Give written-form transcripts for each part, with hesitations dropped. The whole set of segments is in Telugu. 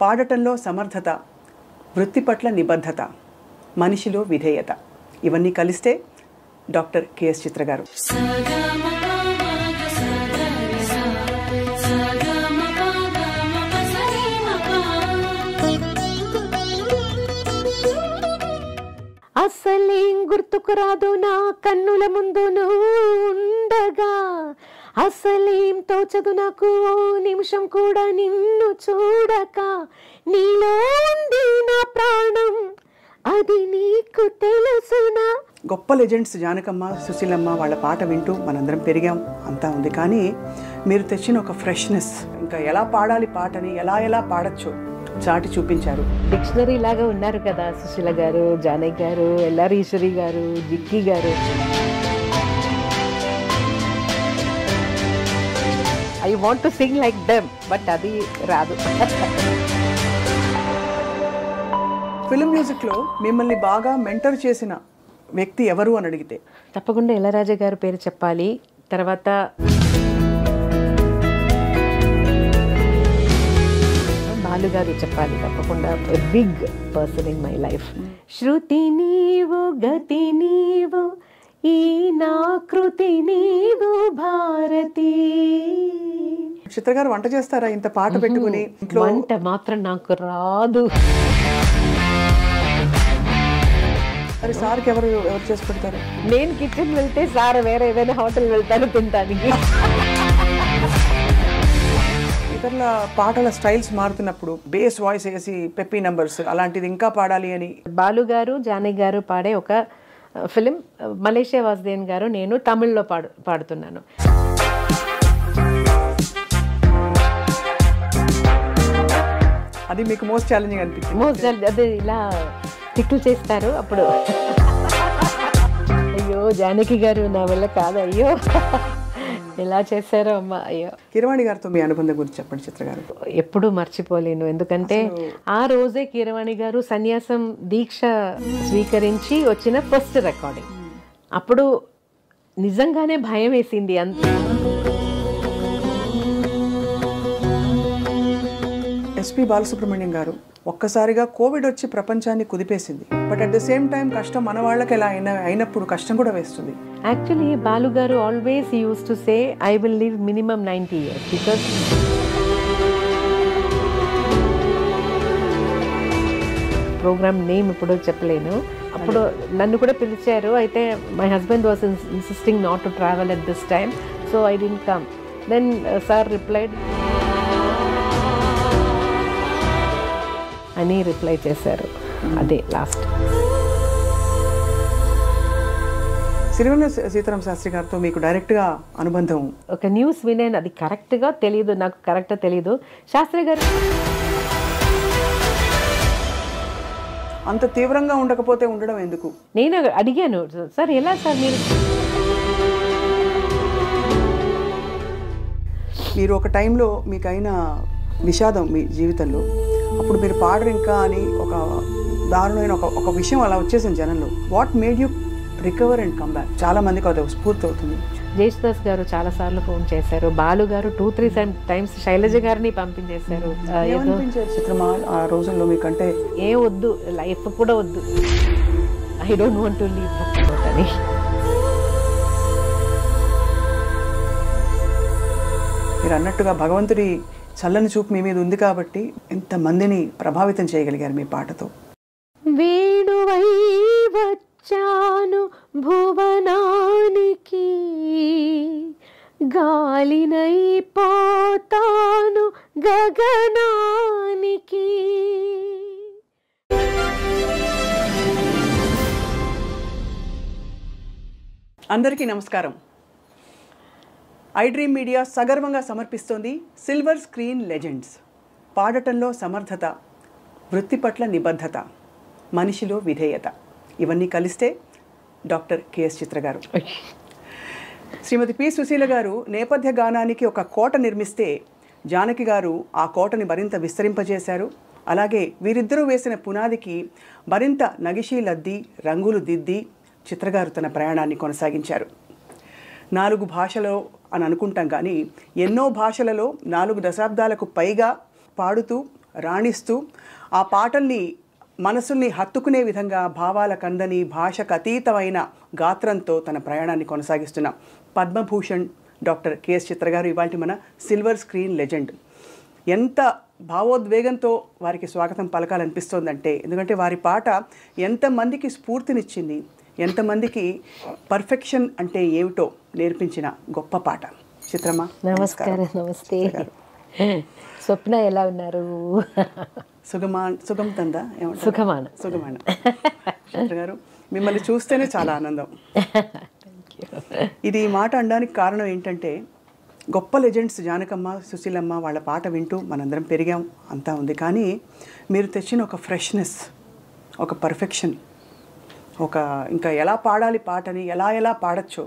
పాడటంలో సమర్థత, వృత్తి పట్ల నిబద్ధత, మనిషిలో విధేయత ఇవన్నీ కలిస్తే డాక్టర్ కెఎస్ చిత్ర గారు. అసలేం గుర్తుకు రాదు నా కన్నుల ముందు నువ్వు ఉండగా, అసలేం తోచదు నాకు ఓ నిమిషం కూడా నిన్ను చూడక, నీలో ఉంది నా ప్రాణం అది నీకు తెలుసునా. గొప్ప లెజెండ్స్ జానకమ్మ, సుశీలమ్మ వాళ్ళ పాట వింటూ మనందరం పెరిగాం, అంతా ఉంది. కానీ మీరు తెచ్చిన ఒక ఫ్రెష్నెస్, ఇంకా ఎలా పాడాలి పాటని, ఎలా పాడచ్చు చాటి చూపించారు. డిక్షనరీ లాగా ఉన్నారు కదా సుశీల గారు, జానకి గారు, ఎల్ఆర్ ఈశ్వరి గారు, జిక్కి గారు. I want to sing like them, but అది రాదు. ఫిల్మ్ మ్యూజిక్లో మిమ్మల్ని బాగా మెంటర్ చేసిన వ్యక్తి ఎవరు అని అడిగితే తప్పకుండా ఇళయరాజా గారు పేరు చెప్పాలి. తర్వాత బాలు గారు చెప్పాలి తప్పకుండా. Big person in my life. శృతి నీవు, గతి నీవు, ఈ నా కృతి నీవు భారతి. చిత్ర గారు వంట చేస్తారా ఇంత పాట పెట్టుకుని? వంట మాత్రం నాకు రాదు. మరి సార్కి ఎవరు చేసి పెడతారు? నేను కిచెన్ వెళ్తే సార్ వేరే ఏదైనా హోటల్ వెళ్తాను తినడానికి. ఇతరుల పాటల స్టైల్స్ మారుతున్నప్పుడు బేస్ వాయిస్ వేసి పెప్పీ నంబర్స్ అలాంటిది ఇంకా పాడాలి అని బాలు గారు, జానకి గారు పాడే ఒక ఫిలిం, మలేషియా వాసుదేవన్ గారు, నేను తమిళ్లో పాడుతున్నాను. అది మీకు మోస్ట్ ఛాలెంజింగ్ అనిపించింది? అదే ఇలా తిక్కులు చేస్తారు అప్పుడు. అయ్యో జానకి గారు నా వల్ల కాదు, అయ్యో ఎలా చేశారో అమ్మ, అయ్యో. కీరవాణి గారితో మీ అనుబంధం గురించి చెప్పండి చిత్ర గారు. ఎప్పుడూ మర్చిపోలేను, ఎందుకంటే ఆ రోజే కీరవాణి గారు సన్యాసం దీక్ష స్వీకరించి వచ్చిన ఫస్ట్ రికార్డింగ్. అప్పుడు నిజంగానే భయం వేసింది. ఎస్పి బాలసుబ్రహ్మణ్యం గారు, ఒక్కసారిగా కోవిడ్ వచ్చి ప్రపంచాన్ని కుదిపేసింది. But at the same time కష్టం మన వాళ్ళకి ఎలా అయినప్పుడు కష్టం కూడా వేస్తుంది. యాక్చువల్లీ బాలు గారు always used to say I will live minimum 90 years because program name ఇప్పుడు చెప్పలేను. అప్పుడు నన్ను కూడా పిలిచారు, అయితే my husband was insisting not to travel at this time, so I didn't come. Then sir replied అని రిప్లై చేశారు. అదే లాస్ట్. సిరివెన్నెల సీతారామ శాస్త్రి గారితో మీకు డైరెక్ట్గా అనుబంధం? ఒక న్యూస్ వినేను, అది కరెక్ట్గా తెలియదు, నాకు కరెక్ట్గా తెలియదు. శాస్త్రి గారు అంత తీవ్రంగా ఉండకపోతే ఉండడం ఎందుకు? నేను అడిగాను, సార్ ఎలా సార్ మీరు ఒక టైంలో మీకైన విషాదం మీ జీవితంలో, అప్పుడు మీరు పాడరు ఇంకా అని ఒక దారుణమైన ఒక విషయం అలా వచ్చేసింది జనంలో. What made you recover and come back? చాలా మందికి అది స్ఫూర్తి అవుతుంది. జయసుదాస్ గారు చాలాసార్లు ఫోన్ చేశారు, బాలు గారు 2-3 times శైలజ గారిని పంపించేశారు. చిత్రమా ఆ రోజుల్లో మీకంటే ఏ వద్దు, లైఫ్ కూడా వద్దు, I don't want to leave అని. మీరు అన్నట్టుగా భగవంతుడి చల్లని చూపు మీ మీద ఉంది కాబట్టి ఎంతమందిని ప్రభావితం చేయగలిగారు మీ పాటతో. వేణువై వచ్చాను భువనానికి, గాలినై పోతాను గగనానికి. అందరికీ నమస్కారం. ఐ డ్రీమ్ మీడియా సగర్వంగా సమర్పిస్తోంది సిల్వర్ స్క్రీన్ లెజెండ్స్. పాడటంలో సమర్థత, వృత్తి పట్ల నిబద్ధత, మనిషిలో విధేయత ఇవన్నీ కలిస్తే డాక్టర్ కెఎస్ చిత్ర గారు. శ్రీమతి పి సుశీల గారు నేపథ్య గానానికి ఒక కోట నిర్మిస్తే జానకి గారు ఆ కోటని మరింత విస్తరింపజేశారు. అలాగే వీరిద్దరూ వేసిన పునాదికి మరింత నగిషీలద్ది రంగులు దిద్ది చిత్రగారు తన ప్రయాణాన్ని కొనసాగించారు. 4 భాషలో అని అనుకుంటాం, కానీ ఎన్నో భాషలలో 4 దశాబ్దాలకు పైగా పాడుతూ రాణిస్తూ ఆ పాటల్ని మనసుల్ని హత్తుకునే విధంగా భావాల కందని భాషకు అతీతమైన గాత్రంతో తన ప్రయాణాన్ని కొనసాగిస్తున్న పద్మభూషణ్ డాక్టర్ కెఎస్ చిత్ర గారు ఇవాళ మన సిల్వర్ స్క్రీన్ లెజెండ్. ఎంత భావోద్వేగంతో వారికి స్వాగతం పలకాలనిపిస్తోందంటే, ఎందుకంటే వారి పాట ఎంతమందికి స్ఫూర్తినిచ్చింది, ఎంతమందికి పర్ఫెక్షన్ అంటే ఏమిటో నేర్పించిన గొప్ప పాట. చిత్రమ్మ నమస్కారం. నమస్తే స్వప్న, ఎలా ఉన్నారు? సుగం తందా సుఖమాన సుగమాన. చిత్ర గారు, మిమ్మల్ని చూస్తేనే చాలా ఆనందం. ఇది ఈ మాట అనడానికి కారణం ఏంటంటే, గొప్ప లెజెండ్స్ జానకమ్మ, సుశీలమ్మ వాళ్ళ పాట వింటూ మనందరం పెరిగాం, అంతా ఉంది. కానీ మీరు తెచ్చిన ఒక ఫ్రెష్నెస్, ఒక పర్ఫెక్షన్, ఒక ఇంకా ఎలా పాడాలి పాటని ఎలా పాడచ్చో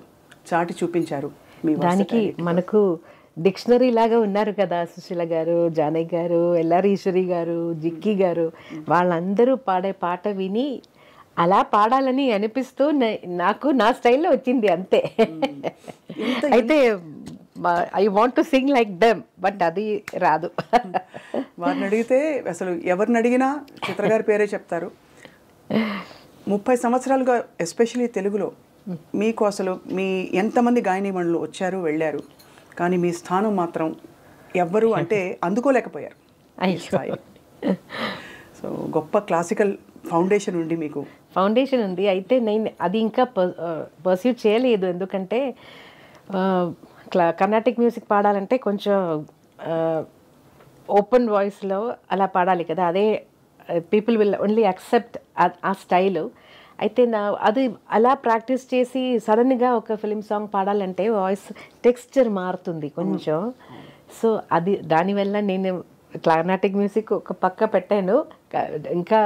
చాటి చూపించారు. మీ దానికి మనకు డిక్షనరీ లాగా ఉన్నారు కదా సుశీల గారు, జానకి గారు, ఎల్ఆర్ ఈశ్వరి గారు, జిక్కి గారు. వాళ్ళందరూ పాడే పాట విని అలా పాడాలని అనిపిస్తూ నాకు నా స్టైల్లో వచ్చింది అంతే. అయితే I want to sing like them, but అది రాదు. వారిని అడిగితే అసలు ఎవరిని అడిగినా చిత్రగారి పేరే చెప్తారు. 30 సంవత్సరాలుగా ఎస్పెషలీ తెలుగులో మీకు అసలు మీ ఎంతమంది గాయనీమణులు వచ్చారు వెళ్ళారు, కానీ మీ స్థానం మాత్రం ఎవ్వరు అంటే అందుకోలేకపోయారు. సో గొప్ప క్లాసికల్ ఫౌండేషన్ ఉంది మీకు. ఫౌండేషన్ ఉంది, అయితే నేను అది ఇంకా పర్స్యూ చేయలేదు. ఎందుకంటే కర్ణాటిక్ మ్యూజిక్ పాడాలంటే కొంచెం ఓపెన్ వాయిస్లో అలా పాడాలి కదా, అదే పీపుల్ విల్ ఓన్లీ యాక్సెప్ట్ ఆ స్టైలు. అయితే అది అలా ప్రాక్టీస్ చేసి సడన్గా ఒక ఫిలిం సాంగ్ పాడాలంటే వాయిస్ టెక్స్చర్ మారుతుంది కొంచెం. సో అది దానివల్ల నేను కర్ణాటిక్ మ్యూజిక్ ఒక పక్క పెట్టాను. ఇంకా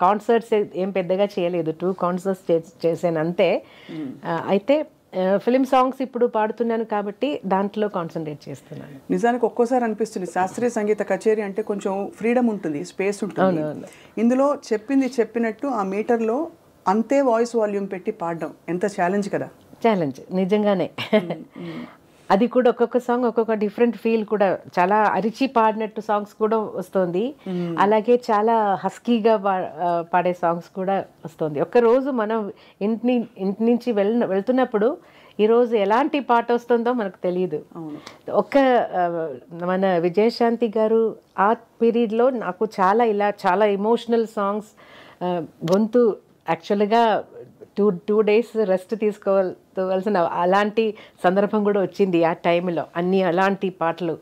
కాన్సర్ట్స్ ఏం పెద్దగా చేయలేదు, 2 కాన్సర్ట్స్ చేశాను అంతే. అయితే ఫిలిం సాంగ్స్ ఇప్పుడు పాడుతున్నాను కాబట్టి దాంట్లో కాన్సన్ట్రేట్ చేస్తున్నాను. నిజానికి ఒక్కోసారి అనిపిస్తుంది శాస్త్రీయ సంగీత కచేరీ అంటే కొంచెం ఫ్రీడమ్ ఉంటుంది, స్పేస్ ఉంటుంది. ఇందులో చెప్పింది చెప్పినట్టు ఆ మీటర్లో అంతే వాయిస్ వాల్యూమ్ పెట్టి పాడడం ఎంత ఛాలెంజ్ కదా. ఛాలెంజ్ నిజంగానే. అది కూడా ఒక్కొక్క సాంగ్ ఒక్కొక్క డిఫరెంట్ ఫీల్ కూడా, చాలా అరిచి పాడినట్టు సాంగ్స్ కూడా వస్తుంది, అలాగే చాలా హస్కీగా పాడే సాంగ్స్ కూడా వస్తుంది. ఒక్కరోజు మనం ఇంటి నుంచి వెళ్తున్నప్పుడు ఈరోజు ఎలాంటి పాట వస్తుందో మనకు తెలియదు. మన విజయశాంతి గారు ఆ పీరియడ్లో నాకు చాలా ఎమోషనల్ సాంగ్స్, గొంతు యాక్చువల్గా 2 days రెస్ట్ తీసుకోవాల్సిన అలాంటి సందర్భం కూడా వచ్చింది ఆ టైంలో. అన్ని అలాంటి పాటలు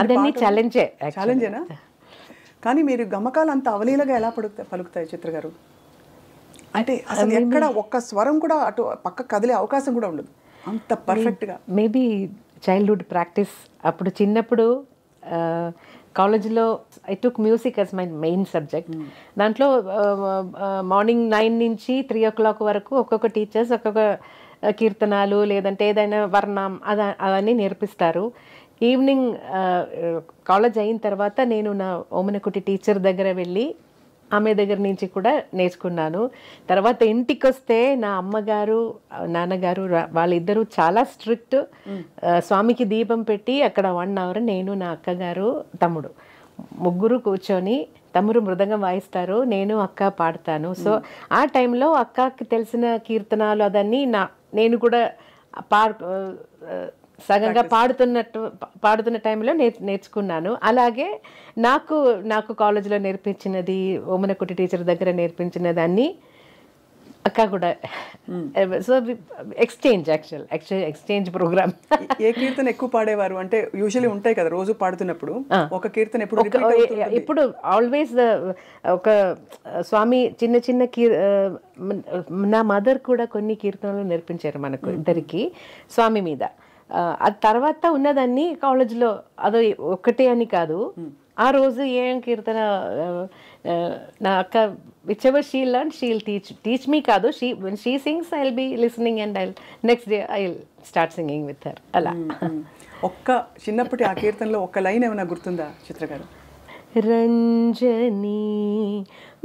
అదన్నీ ఛాలెంజేనా? కానీ మీరు గమకాలు అంత అవలీలగా ఎలా పలుకుతాయి చిత్ర గారు? అంటే అసలు ఎక్కడ ఒక్క స్వరం కూడా అటు పక్క కదిలే అవకాశం కూడా ఉండదు, అంత పర్ఫెక్ట్గా. Maybe childhood practice. అప్పుడు చిన్నప్పుడు కాలేజ్లో I took music as my main subject. దాంట్లో మార్నింగ్ 9 నుంచి 3 o'clock వరకు ఒక్కొక్క టీచర్స్ ఒక్కొక్క కీర్తనాలు లేదంటే ఏదైనా వర్ణం అవన్నీ నేర్పిస్తారు. ఈవినింగ్ కాలేజ్ అయిన తర్వాత నేను నా ఓమనకుటి టీచర్ దగ్గర వెళ్ళి ఆమె దగ్గర నుంచి కూడా నేర్చుకున్నాను. తర్వాత ఇంటికి వస్తే నా అమ్మగారు నాన్నగారు వాళ్ళిద్దరూ చాలా స్ట్రిక్ట్. స్వామికి దీపం పెట్టి అక్కడ 1 hour నేను నా అక్కగారు తమ్ముడు ముగ్గురు కూర్చొని, తమ్ముడు మృదంగం వాయిస్తారు, నేను అక్క పాడతాను. సో ఆ టైంలో అక్కకి తెలిసిన కీర్తనాలు అదన్నీ నేను కూడా సగంగా పాడుతున్న టైంలో నేర్చుకున్నాను. అలాగే నాకు కాలేజీలో నేర్పించినది, ఓమనకుటి టీచర్ దగ్గర నేర్పించినది అన్నీ అక్క కూడా. So exchange program. ఏ కీర్తన ఎక్కువ పాడేవారు అంటే యూజువల్లీ ఉంటాయి కదా రోజు పాడుతున్నప్పుడు ఒక కీర్తన ఇప్పుడు ఆల్వేస్ ఒక స్వామి చిన్న నా మదర్ కూడా కొన్ని కీర్తనలు నేర్పించారు మనకు ఇద్దరికి స్వామి మీద. అది తర్వాత ఉన్నదాన్ని కాలేజ్లో అదో ఒక్కటే అని కాదు, ఆ రోజు ఏం కీర్తన నా అక్క whichever she learned she'll teach me కాదు, when she sings I'll be listening and next day I'll start singing with her. అలా ఒక్క చిన్నప్పటి ఆ కీర్తనలో ఒక్క లైన్ ఏమైనా గుర్తుందా చిత్ర గారు? రంజని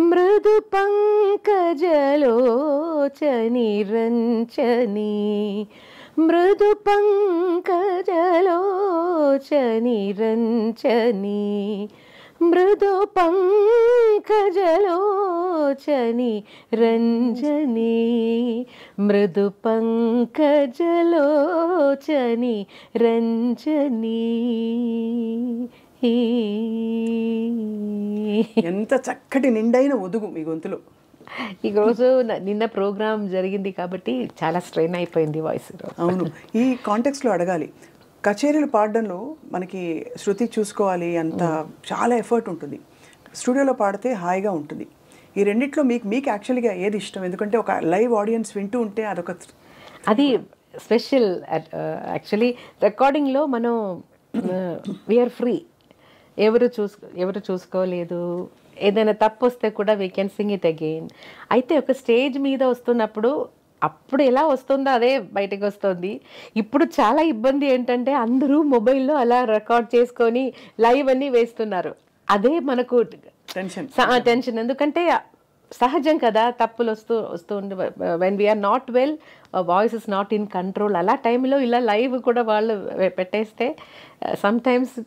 మృదు పంకజలోచని రంజని మృదు పంకజలోచని రంచని మృదు పంకజలోచని రంజని మృదు పంకజలోచని రంజని. ఎంత చక్కటి నిండైన ఒదుగు మీ గొంతులో. ఈరోజు నిన్న ప్రోగ్రామ్ జరిగింది కాబట్టి చాలా స్ట్రెయిన్ అయిపోయింది వాయిస్. అవును, ఈ కాంటెక్స్లో అడగాలి, కచేరీలు పాడడంలో మనకి శృతి చూసుకోవాలి, అంత చాలా ఎఫర్ట్ ఉంటుంది. స్టూడియోలో పాడితే హాయిగా ఉంటుంది. ఈ రెండిట్లో మీకు యాక్చువల్గా ఏది ఇష్టం? ఎందుకంటే ఒక లైవ్ ఆడియన్స్ వింటూ ఉంటే అది స్పెషల్. యాక్చువల్లీ రికార్డింగ్లో మనం వీఆర్ ఫ్రీ, ఎవరు చూసుకోలేదు. ఏదైనా తప్పు వస్తే కూడా we can sing it again. అయితే ఒక స్టేజ్ మీద వస్తున్నప్పుడు అప్పుడు ఎలా వస్తుందో అదే బయటకు వస్తుంది. ఇప్పుడు చాలా ఇబ్బంది ఏంటంటే అందరూ మొబైల్లో అలా రికార్డ్ చేసుకొని లైవ్ అన్నీ వేస్తున్నారు. అదే మనకు టెన్షన్. ఎందుకంటే సహజం కదా, తప్పులు వస్తూ ఉండే. When we're not well, voice is not in control. అలా టైంలో ఇలా లైవ్ కూడా వాళ్ళు పెట్టేస్తే సమ్టైమ్స్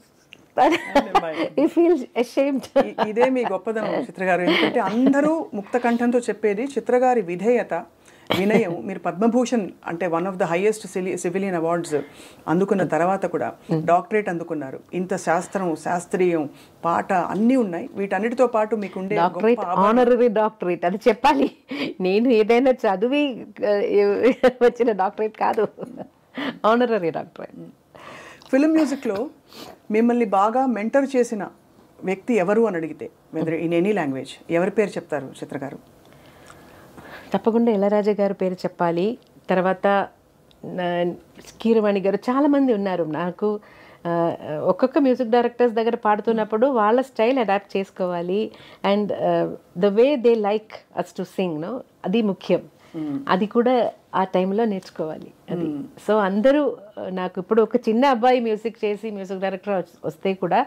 ఇదే మీ గొప్పదనం చిత్రగారు. ఎందుకంటే అందరూ ముక్త కంఠంతో చెప్పేది చిత్రగారి విధేయత, వినయం. మీరు పద్మభూషణ్ అంటే one of the highest civilian awards అందుకున్న తర్వాత కూడా డాక్టరేట్ అందుకున్నారు. ఇంత శాస్త్రీయం పాట అన్నీ ఉన్నాయి. వీటన్నిటితో పాటు మీకు ఉండే ఆనరరీ డాక్టరేట్ అది చెప్పాలి. నేను ఏదైనా చదివి వచ్చిన డాక్టరేట్ కాదు, ఆనరరీ డాక్టరేట్. ఫిల్మ్ మ్యూజిక్లో మిమ్మల్ని బాగా మెంటర్ చేసిన వ్యక్తి ఎవరు అని అడిగితే, వెదర్ ఇన్ ఎనీ లాంగ్వేజ్, ఎవరి పేరు చెప్తారు చిత్రగారు? తప్పకుండా ఇళయరాజా గారి పేరు చెప్పాలి. తర్వాత కీరవాణి గారు, చాలామంది ఉన్నారు. నాకు ఒక్కొక్క మ్యూజిక్ డైరెక్టర్స్ దగ్గర పాడుతున్నప్పుడు వాళ్ళ స్టైల్ అడాప్ట్ చేసుకోవాలి. And the way they like us to sing no, అది ముఖ్యం. అది కూడా ఆ టైంలో నేర్చుకోవాలి. అది సో అందరూ నాకు ఇప్పుడు ఒక చిన్న అబ్బాయి మ్యూజిక్ చేసి మ్యూజిక్ డైరెక్టర్ వస్తే కూడా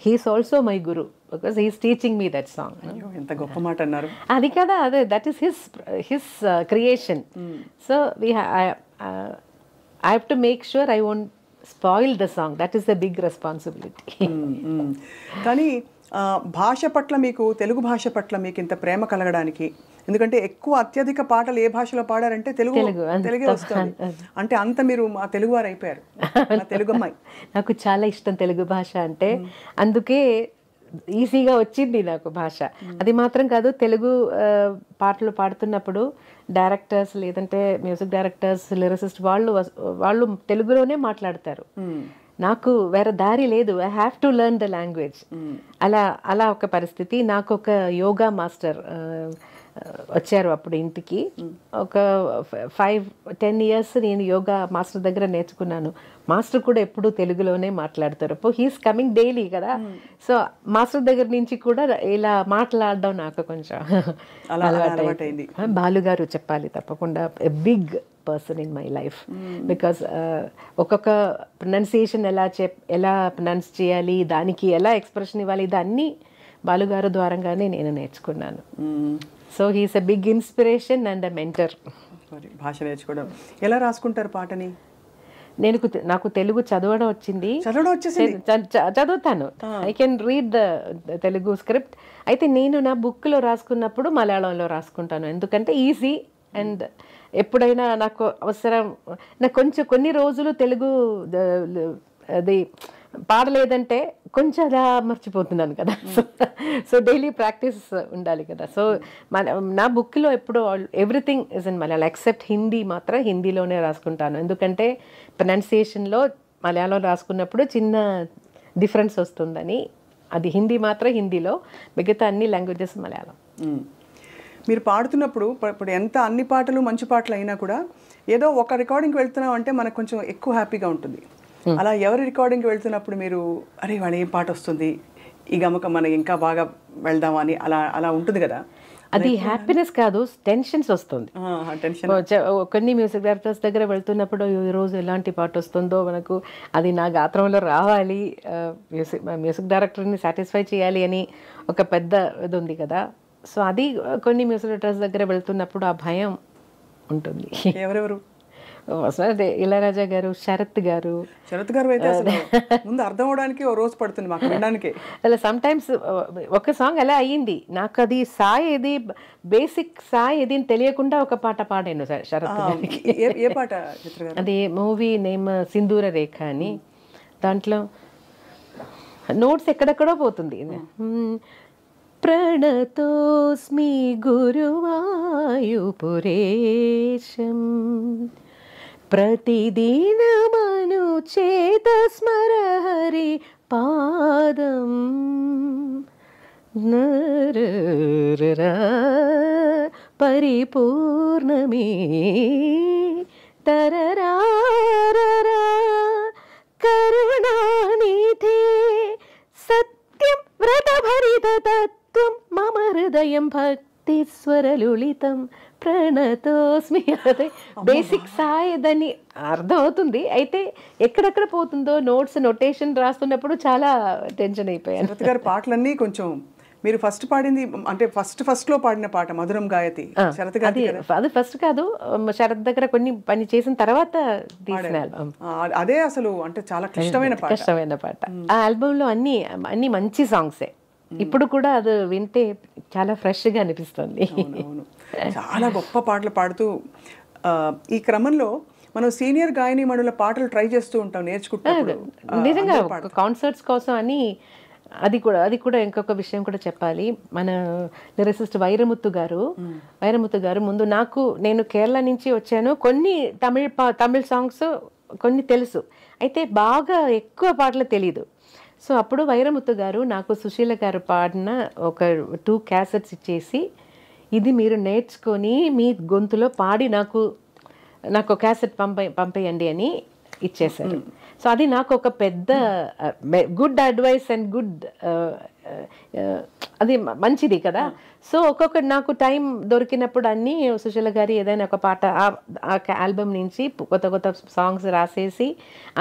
he's also my guru, because he's teaching me that song. ఎంత గొప్ప మాట అన్నారు. అది కదా, అదే that is his creation. So I have to make sure I won't spoil the song. That is the big responsibility. కానీ భాష పట్ల మీకు, తెలుగు భాష పట్ల మీకు ఇంత ప్రేమ కలగడానికి, ఎందుకంటే ఎక్కువ అత్యధిక పాటలు ఏ భాషలో పాడారంటే తెలుగే వస్తుంది. అంటే అంత మీరు మా తెలుగు వారు అయిపోయారు, తెలుగు అమ్మాయి. నాకు చాలా ఇష్టం తెలుగు భాష అంటే, అందుకే ఈజీగా వచ్చింది నాకు భాష. అది మాత్రం కాదు, తెలుగు పాటలు పాడుతున్నప్పుడు డైరెక్టర్స్ లేదంటే మ్యూజిక్ డైరెక్టర్స్, లిరిసిస్ట్ వాళ్ళు తెలుగులోనే మాట్లాడతారు. నాకు వేరే దారి లేదు, I have to learn the language. అలా ఒక పరిస్థితి. నాకు ఒక యోగా మాస్టర్ వచ్చారు అప్పుడు ఇంటికి. ఒక 5-10 years నేను యోగా మాస్టర్ దగ్గర నేర్చుకున్నాను. మాస్టర్ కూడా ఎప్పుడు తెలుగులోనే మాట్లాడతారు. హీస్ కమింగ్ డైలీ కదా, సో మాస్టర్ దగ్గర నుంచి కూడా ఇలా మాట్లాడడం నాకు కొంచెం అలవాటైంది. బాలుగారు చెప్పాలి తప్పకుండా, big person in my life. Because ఒక్కొక్క ప్రొనౌన్సియేషన్ ఎలా ప్రొనౌన్స్ చేయాలి, దానికి ఎలా ఎక్స్ప్రెషన్ ఇవ్వాలి, ఇదన్నీ బాలుగారు ద్వారంగానే నేను నేర్చుకున్నాను. So he's a big inspiration and a mentor. భాష నేర్చుకోవడం ఎలా రాసుకుంటారు పాటని? నాకు తెలుగు చదవడం వచ్చింది, చదువుతాను. I can read the Telugu script. అయితే నేను నా బుక్లో రాసుకున్నప్పుడు మలయాళంలో రాసుకుంటాను, ఎందుకంటే ఈజీ. అండ్ ఎప్పుడైనా నాకు అవసరం, నాకు కొన్ని రోజులు తెలుగు అది పాడలేదంటే కొంచెం అలా మర్చిపోతున్నాను కదా. సో డైలీ ప్రాక్టీస్ ఉండాలి కదా. సో నా బుక్లో ఎప్పుడు everything is in Malayalam except Hindi. మాత్రం హిందీలోనే రాసుకుంటాను, ఎందుకంటే ప్రొనౌన్సియేషన్లో మలయాళం రాసుకున్నప్పుడు చిన్న డిఫరెన్స్ వస్తుందని. అది హిందీ మాత్రం హిందీలో, మిగతా అన్ని లాంగ్వేజెస్ మలయాళం. మీరు పాడుతున్నప్పుడు ఇప్పుడు ఎంత అన్ని పాటలు మంచి పాటలు అయినా కూడా ఏదో ఒక రికార్డింగ్కి వెళ్తున్నాం అంటే మనకు కొంచెం ఎక్కువ హ్యాపీగా ఉంటుంది. అలా ఎవరి రికార్డింగ్కి వెళ్తున్నప్పుడు మీరు అరే వాళ్ళు ఏం పాట వస్తుంది, ఈ గమకం మనకి ఇంకా బాగా వెళ్దామని అలా ఉంటుంది కదా? అది హ్యాపీనెస్ కాదు, టెన్షన్స్ వస్తుంది. కొన్ని మ్యూజిక్ డైరెక్టర్స్ దగ్గర వెళ్తున్నప్పుడు ఈరోజు ఎలాంటి పాట వస్తుందో మనకు, అది నా గాత్రంలో రావాలి, మ్యూజిక్ డైరెక్టర్ని సాటిస్ఫై చేయాలి అని ఒక పెద్ద ఇది ఉంది కదా. సో అది కొన్ని మ్యూజిక్ డైరెక్టర్స్ దగ్గర వెళ్తున్నప్పుడు ఆ భయం ఉంటుంది. ఎవరెవరు? అదే ఇళయరాజా గారు, శరత్ గారు. శరత్ గారు అయితే అసలు ముందు అర్థం అవడానికి ఓ రోజు పడుతుంది మాకు వినడానికి. అలా సమ్ టైమ్స్ ఒక సాంగ్ అలా అయ్యింది, నాకు అది సాయి ఏది బేసిక్ సాయి ఏది అని తెలియకుండా ఒక పాట పాడాను శరత్ గారికి. ఏ పాట చిత్ర గారు? అది మూవీ నేమ్ సింధూర రేఖ అని. దాంట్లో నోట్స్ ఎక్కడెక్కడో పోతుంది. ప్రణతోస్మి గురువాయుపురేశం ప్రతిదినమను చేత స్మర హరి పాదం పరిపూర్ణమే తరరారరా కరుణానిధే సత్యం వ్రతభరిత తత్వం మమ హృదయం భక్తి స్వరలులితం ప్రణతోస్మి. అదే బేసిక్ సాయి దాన్ని అర్థం అవుతుంది, అయితే ఎక్కడెక్కడ పోతుందో నోట్స్ నొటేషన్ రాస్తున్నప్పుడు చాలా టెన్షన్ అయిపోయాను. శరత్ గారి పాటలన్నీ కొంచెం మీరు ఫస్ట్ పాడింది అంటే ఫస్ట్ లో పాడిన పాట మధురం గాయతి శరత్ గారి. అది ఫస్ట్ కాదు, శరత్ దగ్గర కొన్ని పని చేసిన తర్వాత తీసిన ఆల్బమ్ అదే. అసలు అంటే చాలా కష్టమైన పాట. ఆ ఆల్బమ్ లో అన్ని మంచి సాంగ్సే. ఇప్పుడు కూడా అది వింటే చాలా ఫ్రెష్ గా అనిపిస్తుంది. చాలా గొప్ప పాటలు పాడుతూ ఈ క్రమంలో మనం సీనియర్ గాయని మణుల పాటలు ట్రై చేస్తూ ఉంటాం నేర్చుకుంటున్నప్పుడు. నిజంగా కాన్సర్ట్స్ కోసం అని అది కూడా ఇంకొక విషయం కూడా చెప్పాలి. మన లిరిసిస్ట్ వైరముత్తు గారు ముందు నేను కేరళ నుంచి వచ్చాను, కొన్ని తమిళ సాంగ్స్ కొన్ని తెలుసు, అయితే బాగా ఎక్కువ పాటలు తెలీదు. సో అప్పుడు వైరముత్తు గారు నాకు సుశీల గారు పాడిన ఒక 2 క్యాసెట్స్ ఇచ్చేసి, ఇది మీరు నేర్చుకొని మీ గొంతులో పాడి నాకు క్యాసెట్ పంపేయండి అని ఇచ్చేశారు. సో అది నాకు ఒక పెద్ద గుడ్ అడ్వైస్ అండ్ గుడ్ అది మంచిది కదా. సో ఒక్కొక్కటి నాకు టైం దొరికినప్పుడు అన్నీ సుశీల గారి ఏదైనా ఒక పాట ఆ ఆల్బమ్ నుంచి కొత్త సాంగ్స్ రాసేసి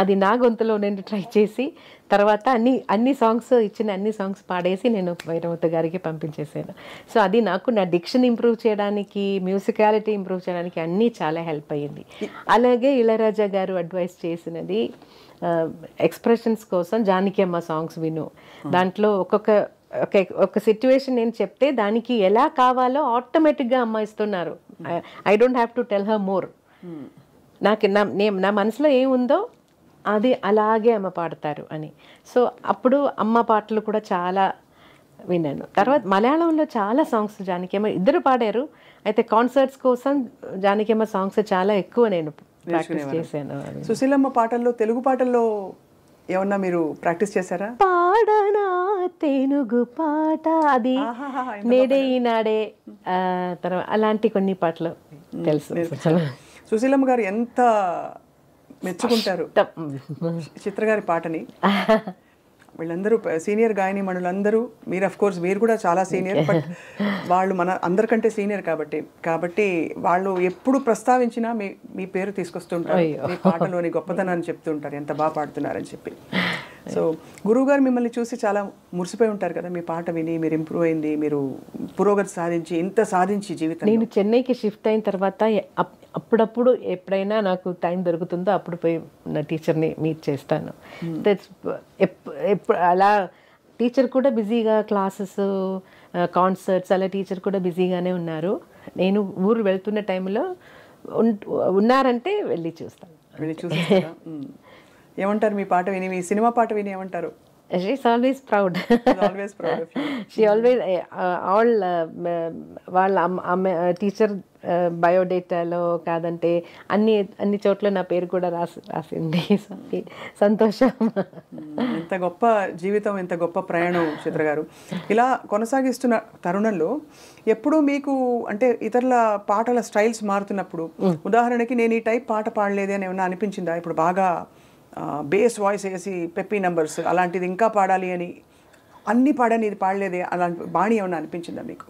అది నా గొంతులో నేను ట్రై చేసి తర్వాత అన్ని సాంగ్స్ పాడేసి నేను వైరముత్తు గారికి పంపించేసాను. సో అది నాకు నా డిక్షన్ ఇంప్రూవ్ చేయడానికి, మ్యూజికాలిటీ ఇంప్రూవ్ చేయడానికి అన్నీ చాలా హెల్ప్ అయ్యింది. అలాగే ఇళయరాజా గారు అడ్వైస్ చేసినది ఎక్స్ప్రెషన్స్ కోసం జానకి అమ్మ సాంగ్స్ విను. దాంట్లో ఒక సిచ్యువేషన్ నేను చెప్తే దానికి ఎలా కావాలో ఆటోమేటిక్గా అమ్మ ఇస్తున్నారు. I don't have to tell her more. నాకు నా మనసులో ఏముందో అది అలాగే అమ్మ పాడతారు అని. సో అప్పుడు అమ్మ పాటలు కూడా చాలా విన్నాను. తర్వాత మలయాళంలో చాలా సాంగ్స్ జానకి అమ్మ ఇద్దరు పాడారు, అయితే కాన్సర్ట్స్ కోసం జానకి అమ్మ సాంగ్స్ చాలా ఎక్కువ నేను ప్రాక్టీస్ చేశాను. సుశీలమ్మ పాటల్లో తెలుగు పాటల్లో ఏమన్నా మీరు ప్రాక్టీస్ చేశారా? పాడనా తెలుగు పాట, అది నేడే ఈనాడే, తర్వాత అలాంటి కొన్ని పాటలు తెలుసు. సుశీలమ్మ గారు ఎంత మెచ్చుకుంటారు చిత్రగారి పాటని. వీళ్ళందరూ సీనియర్ గాయని మణులందరూ, మీరు అఫ్ కోర్స్ మీరు కూడా చాలా సీనియర్, బట్ వాళ్ళు మన అందరికంటే సీనియర్ కాబట్టి వాళ్ళు ఎప్పుడు ప్రస్తావించినా మీ పేరు తీసుకొస్తుంటారు, మీ పాటలోని గొప్పతనాన్ని చెప్తుంటారు, ఎంత బాగా పాడుతున్నారని చెప్పి. సో గురువుగారు మిమ్మల్ని చూసి చాలా మురిసిపోయి ఉంటారు కదా, మీ పాట విని మీరు ఇంప్రూవ్ అయింది, మీరు పురోగతి సాధించి జీవితం. నేను చెన్నైకి షిఫ్ట్ అయిన తర్వాత అప్పుడప్పుడు ఎప్పుడైనా నాకు టైం దొరుకుతుందో అప్పుడు పోయి నా టీచర్ని మీట్ చేస్తాను. ఎప్పుడు అలా టీచర్ కూడా బిజీగా క్లాసెస్, కాన్సర్ట్స్ అలా టీచర్ కూడా బిజీగానే ఉన్నారు. నేను ఊరు వెళ్తున్న టైంలో ఉన్నారంటే వెళ్ళి చూస్తాను. ఏమంటారు మీ పాట విని, మీ సినిమా పాట విని ఏమంటారు? She's always proud. Always proud of you. She always all వాళ్ళ టీచర్ బయోడేటాలో కాదంటే అన్ని చోట్ల నా పేరు కూడా రాసింది. సంతోషం. ఎంత గొప్ప జీవితం, ఎంత గొప్ప ప్రయాణం చిత్ర గారు. ఇలా కొనసాగిస్తున్న తరుణంలో ఎప్పుడు మీకు అంటే ఇతరుల పాటల స్టైల్స్ మారుతున్నప్పుడు, ఉదాహరణకి నేను ఈ టైప్ పాట పాడలేదే అని ఏమన్నా అనిపించిందా? ఇప్పుడు బాగా బేస్ వాయిస్ వేసి పెప్పీ నంబర్స్ అలాంటిది ఇంకా పాడాలి అని అన్నీ పాడని ఇది పాడలేదే అలాంటి బాణి ఏమన్నా అనిపించిందా మీకు?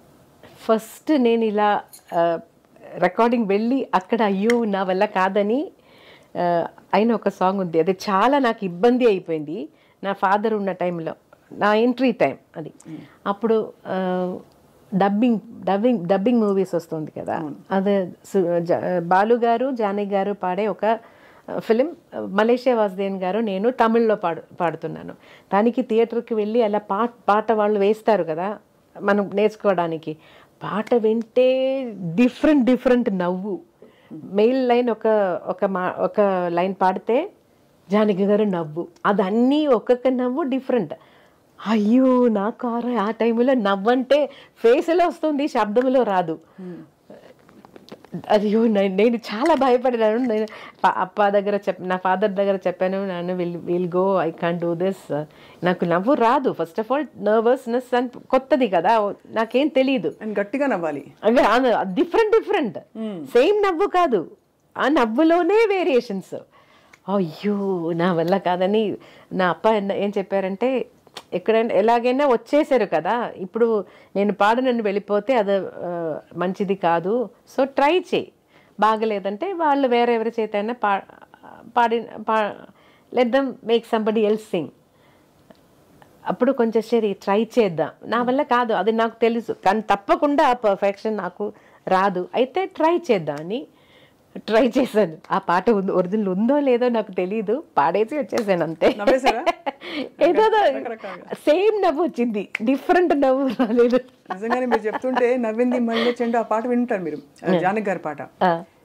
ఫస్ట్ నేను ఇలా రికార్డింగ్ వెళ్ళి అక్కడ అయ్యో నా వల్ల కాదని అయిన ఒక సాంగ్ ఉంది, అది చాలా నాకు ఇబ్బంది అయిపోయింది. నా ఫాదర్ ఉన్న టైంలో, నా ఎంట్రీ టైం అది. అప్పుడు డబ్బింగ్ మూవీస్ వస్తుంది కదా, అదే బాలు గారు జానకి గారు పాడే ఒక ఫిలిం, మలేషియా వాసుదేవన్ గారు నేను తమిళ్లో పాడుతున్నాను. దానికి థియేటర్కి వెళ్ళి అలా పాట వాళ్ళు వేస్తారు కదా మనం నేర్చుకోవడానికి. పాట వింటే డిఫరెంట్ నవ్వు. మెయిల్ లైన్ ఒక లైన్ పాడితే జానకి గారు నవ్వు, అదన్నీ ఒక్కొక్క నవ్వు డిఫరెంట్. అయ్యో నాకు ఆ టైంలో నవ్వంటే ఫేస్లో వస్తుంది, శబ్దంలో రాదు. అయ్యో నేను చాలా భయపడినాను. నేను అప్ప దగ్గర నా ఫాదర్ దగ్గర చెప్పాను, నన్ను will go, I can't do this. నాకు నవ్వు రాదు. ఫస్ట్ ఆఫ్ ఆల్ నర్వస్నెస్ అని కొత్తది కదా, నాకేం తెలియదు. గట్టిగా నవ్వాలి, డిఫరెంట్ సేమ్ నవ్వు కాదు, ఆ నవ్వులోనే వేరియేషన్స్. అయ్యో నా వల్ల కాదని నా అప్ప ఏం చెప్పారంటే, ఎక్కడైనా ఎలాగైనా వచ్చేసారు కదా, ఇప్పుడు నేను పాడనని వెళ్ళిపోతే అది మంచిది కాదు, సో ట్రై చేయి, బాగలేదంటే వాళ్ళు వేరెవరి చేత అయినా let them make somebody else Singh. అప్పుడు కొంచెం సరే ట్రై చేద్దాం, నా వల్ల కాదు అది నాకు తెలుసు, కానీ తప్పకుండా ఆ పర్ఫెక్షన్ నాకు రాదు, అయితే ట్రై చేద్దాం అని ట్రై చేశాను. ఆ పాట ఒరిజినల్ ఉందో లేదో నాకు తెలియదు, పాడేసి వచ్చేసాను అంతే. ఏదో సేమ్ నవ్వు వచ్చింది, డిఫరెంట్ నవ్వు రాలేదు. నిజంగానే మీరు చెప్తుంటే నవ్వింది మల్లె చెండు ఆ పాట వింటారు మీరు, జానకి గారి పాట.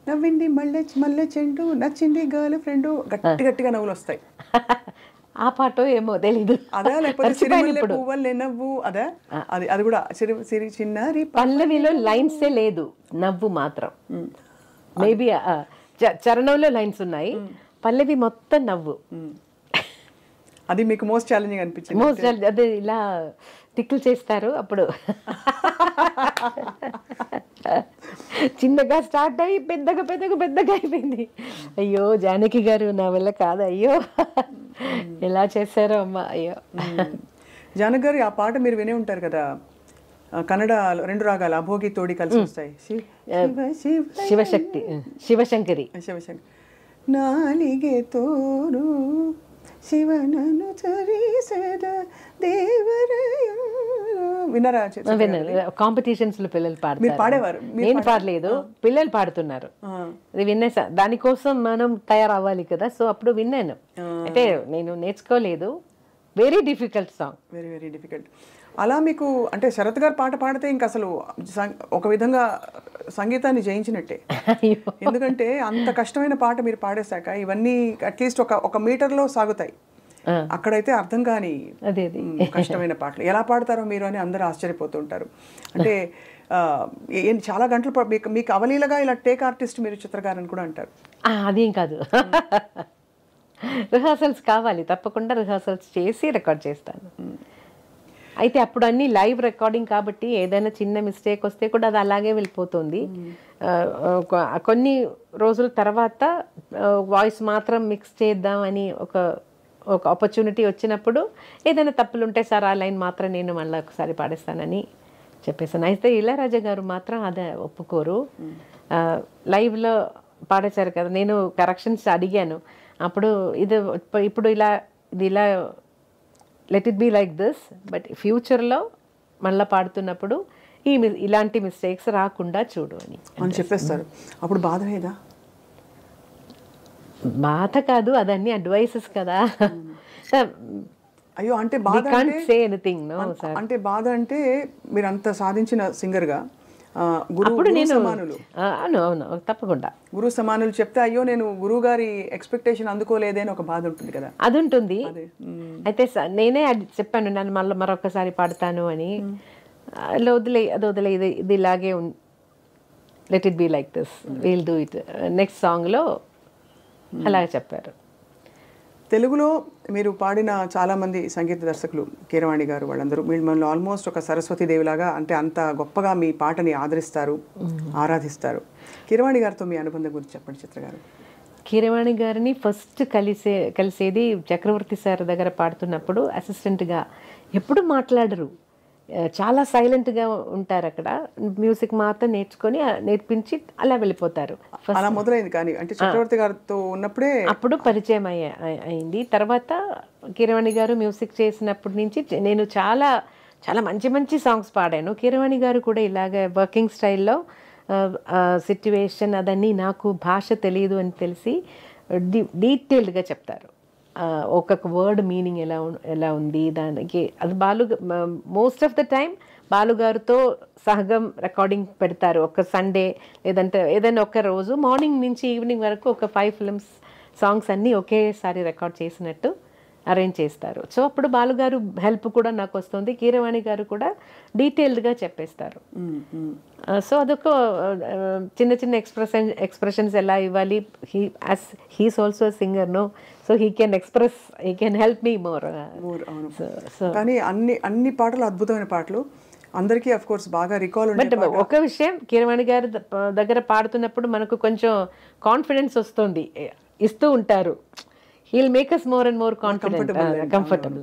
నవ్వింది మల్లె చెండు, నచ్చింది గర్ల్ ఫ్రెండ్, గట్టిగా నవ్వులు వస్తాయి. ఆ పాట ఏమో తెలీదు. అదా లేకపోతే సిరిమల్లె పువ్వులే నవ్వు, అదా? అది కూడా సిరి చిన్నారి. పల్లవిలో లైన్సే లేదు, నవ్వు మాత్రం. మేబీ చరణంలో లైన్స్ ఉన్నాయి, పల్లవి మొత్తం నవ్వు. అది మీకు మోస్ట్ ఛాలెంజింగ్ అనిపించింది? మోస్ట్ అదే ఇలా టిక్కులు చేస్తారు అప్పుడు. చిన్నగా స్టార్ట్ అయ్యి పెద్దగా అయిపోయింది. అయ్యో జానకి గారు నా వల్ల కాదు, అయ్యో ఎలా చేశారో అమ్మ, అయ్యో. జానకి గారు ఆ పాట మీరు వినే ఉంటారు కదా, కన్నడ 2 రాగాలు అభోగి తోడి కలిసి వస్తాయి, శివశంకరి. నాలిగే తోరు శివనను చరిసద దేవరయ. విన్నారా? కాంపిటీషన్స్ లో పిల్లలు పాడతారు. పాడేవారు? నేను పాడలేదు, పిల్లలు పాడుతున్నారు. అది విన్నా, దానికోసం మనం తయారవ్వాలి కదా, సో అప్పుడు విన్నాను. అంటే నేను నేర్చుకోలేదు. Very difficult song, very difficult. అలా మీకు అంటే శరత్ గారు పాట పాడితే ఇంకా అసలు ఒక విధంగా సంగీతాన్ని జయించినట్టే. ఎందుకంటే అంత కష్టమైన పాట మీరు పాడేశాక ఇవన్నీ అట్లీస్ట్ ఒక మీటర్లో సాగుతాయి. అక్కడైతే అర్థం కాని కష్టమైన పాటలు ఎలా పాడతారో మీరు అని అందరూ ఆశ్చర్యపోతుంటారు. అంటే చాలా గంటలు మీకు అవలీలగా ఇలా టేక్ ఆర్టిస్ట్ మీరు చిత్రగారు అని కూడా అంటారు. అదేం కాదు, రిహార్సల్స్ కావాలి, తప్పకుండా రిహార్సల్స్ చేసి రికార్డ్ చేస్తాను. అయితే అప్పుడు అన్ని లైవ్ రికార్డింగ్ కాబట్టి ఏదైనా చిన్న మిస్టేక్ వస్తే కూడా అది అలాగే వెళ్ళిపోతుంది. కొన్ని రోజుల తర్వాత వాయిస్ మాత్రం మిక్స్ చేద్దామని ఒక ఆపర్చునిటీ వచ్చినప్పుడు ఏదైనా తప్పులు ఉంటే సార్ ఆ లైన్ మాత్రం నేను మళ్ళీ ఒకసారి పాడేస్తానని చెప్పేసాను. అయితే ఇళయరాజా గారు మాత్రం అదే ఒప్పుకోరు. లైవ్లో పాడేశారు కదా, నేను కరెక్షన్స్ అడిగాను. అప్పుడు ఇప్పుడు ఇలా let it be like this, but ఫ్యూచర్లో మళ్ళీ పాడుతున్నప్పుడు ఇలాంటి మిస్టేక్స్ రాకుండా చూడు అని చెప్పేస్తారు. అప్పుడు బాధ లేదా? బాధ కాదు, అదన్నీ అడ్వైసెస్ కదా. అయ్యో అంటే బాధ అంటే బాధ అంటే మీరు అంత సాధించిన సింగర్గా గురువు సమానులు, అవును తప్పకుండా గురువు సమానులు చెప్తే అయ్యో నేను గురువు గారి ఎక్స్పెక్టేషన్ అందుకోలేదే అని ఒక బాధ ఉంటుంది కదా. అది ఉంటుంది. అయితే నేనే చెప్పాను, నన్ను మళ్ళీ మరొకసారి పాడతాను అని. వదిలే ఇది ఇలాగే let it be like this, will do it next సాంగ్లో అలాగే చెప్పారు. తెలుగులో మీరు పాడిన చాలామంది సంగీత దర్శకులు, కీరవాణి గారు, వాళ్ళందరూ మిమ్మల్ని ఆల్మోస్ట్ ఒక సరస్వతీదేవిలాగా అంటే అంత గొప్పగా మీ పాటని ఆదరిస్తారు, ఆరాధిస్తారు. కీరవాణి గారితో మీ అనుబంధం గురించి చెప్పండి చిత్ర గారు. కీరవాణి గారిని ఫస్ట్ కలిసేది చక్రవర్తి సార్ దగ్గర పాడుతున్నప్పుడు. అసిస్టెంట్గా ఎప్పుడు మాట్లాడరు, చాలా సైలెంట్గా ఉంటారు. అక్కడ మ్యూజిక్ మాత్రం నేర్పించి అలా వెళ్ళిపోతారు. అలా మొదలైంది. కానీ అంటే చక్రవర్తి గారితో ఉన్నప్పుడే అప్పుడు పరిచయం అయింది. తర్వాత కీరవాణి గారు మ్యూజిక్ చేసినప్పటి నుంచి నేను చాలా చాలా మంచి మంచి సాంగ్స్ పాడాను. కీరవాణి గారు కూడా ఇలాగ వర్కింగ్ స్టైల్లో సిట్యువేషన్ అదన్నీ నాకు భాష తెలియదు అని తెలిసి డీటెయిల్డ్గా చెప్తారు. ఒక్కొక్క వర్డ్ మీనింగ్ ఎలా ఉంది దానికి. అది మోస్ట్ ఆఫ్ ద టైం బాలుగారితో సహగం రికార్డింగ్ పెడతారు. ఒక సండే లేదంటే ఏదైనా ఒక రోజు మార్నింగ్ నుంచి ఈవినింగ్ వరకు ఒక 5 ఫిల్మ్స్ సాంగ్స్ అన్నీ ఒకేసారి రికార్డ్ చేసినట్టు అరేంజ్ చేస్తారు. సో అప్పుడు బాలుగారు హెల్ప్ కూడా నాకు వస్తుంది. కీరవాణి గారు కూడా డీటెయిల్డ్గా చెప్పేస్తారు. సో అదొక చిన్న చిన్న ఎక్స్ప్రెషన్స్ ఎలా ఇవ్వాలి. He's also singer no, so he can help me more. కానీ అన్ని పాటలు అద్భుతమైన పాటలు, అందరికీ అఫ్ కోర్స్ బాగా రికాల్. బట్ ఒక విషయం, కీరవాణి గారి దగ్గర పాడుతున్నప్పుడు మనకు కొంచెం కాన్ఫిడెన్స్ వస్తుంది, ఇస్తూ ఉంటారు. He'll make us more and more comfortable.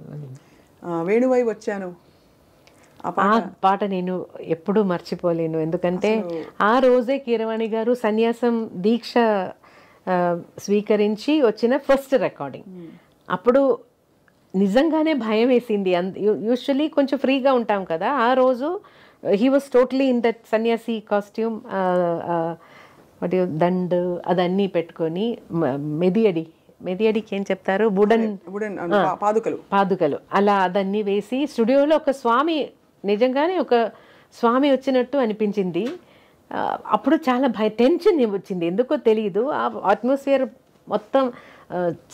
వేణువై వచ్చాను ఆ పాట నేను ఎప్పుడూ మర్చిపోలేను. ఎందుకంటే ఆ రోజే కీరవాణి గారు సన్యాసం దీక్ష స్వీకరించి వచ్చిన ఫస్ట్ రికార్డింగ్. అప్పుడు నిజంగానే భయం వేసింది. యూజువలీ కొంచెం ఫ్రీగా ఉంటాం కదా, ఆ రోజు he was totally in that సన్యాసి కాస్ట్యూమ్, దండ్ అదన్నీ పెట్టుకొని మెదియడికి ఏం చెప్తారు, పాదుకలు అలా అదన్నీ వేసి స్టూడియోలో ఒక స్వామి, నిజంగానే ఒక స్వామి వచ్చినట్టు అనిపించింది. అప్పుడు చాలా టెన్షన్ వచ్చింది, ఎందుకో తెలియదు. ఆ అట్మాస్ఫియర్ మొత్తం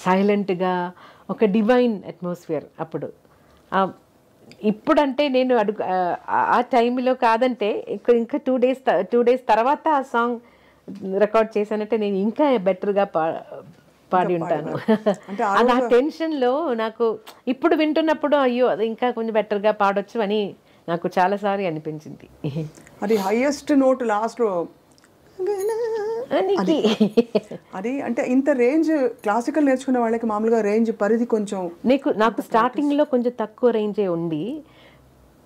సైలెంట్గా ఒక డివైన్ అట్మాస్ఫియర్. అప్పుడు ఇప్పుడంటే నేను ఆ టైంలో కాదంటే ఇంకా 2 డేస్ తర్వాత ఆ సాంగ్ రికార్డ్ చేశానంటే నేను ఇంకా బెటర్గా పాడి ఉంటాను. అది ఆ టెన్షన్లో నాకు ఇప్పుడు వింటున్నప్పుడు అయ్యో అది ఇంకా కొంచెం బెటర్గా పాడొచ్చు అని నాకు చాలాసార్లు అనిపించింది. అది హైయెస్ట్ నోట్ లాస్ట్లో అది అంటే ఇంత రేంజ్ క్లాసికల్ నేర్చుకునే వాళ్ళకి మామూలుగా రేంజ్ పరిధి కొంచెం నాకు స్టార్టింగ్లో కొంచెం తక్కువ రేంజే ఉంది.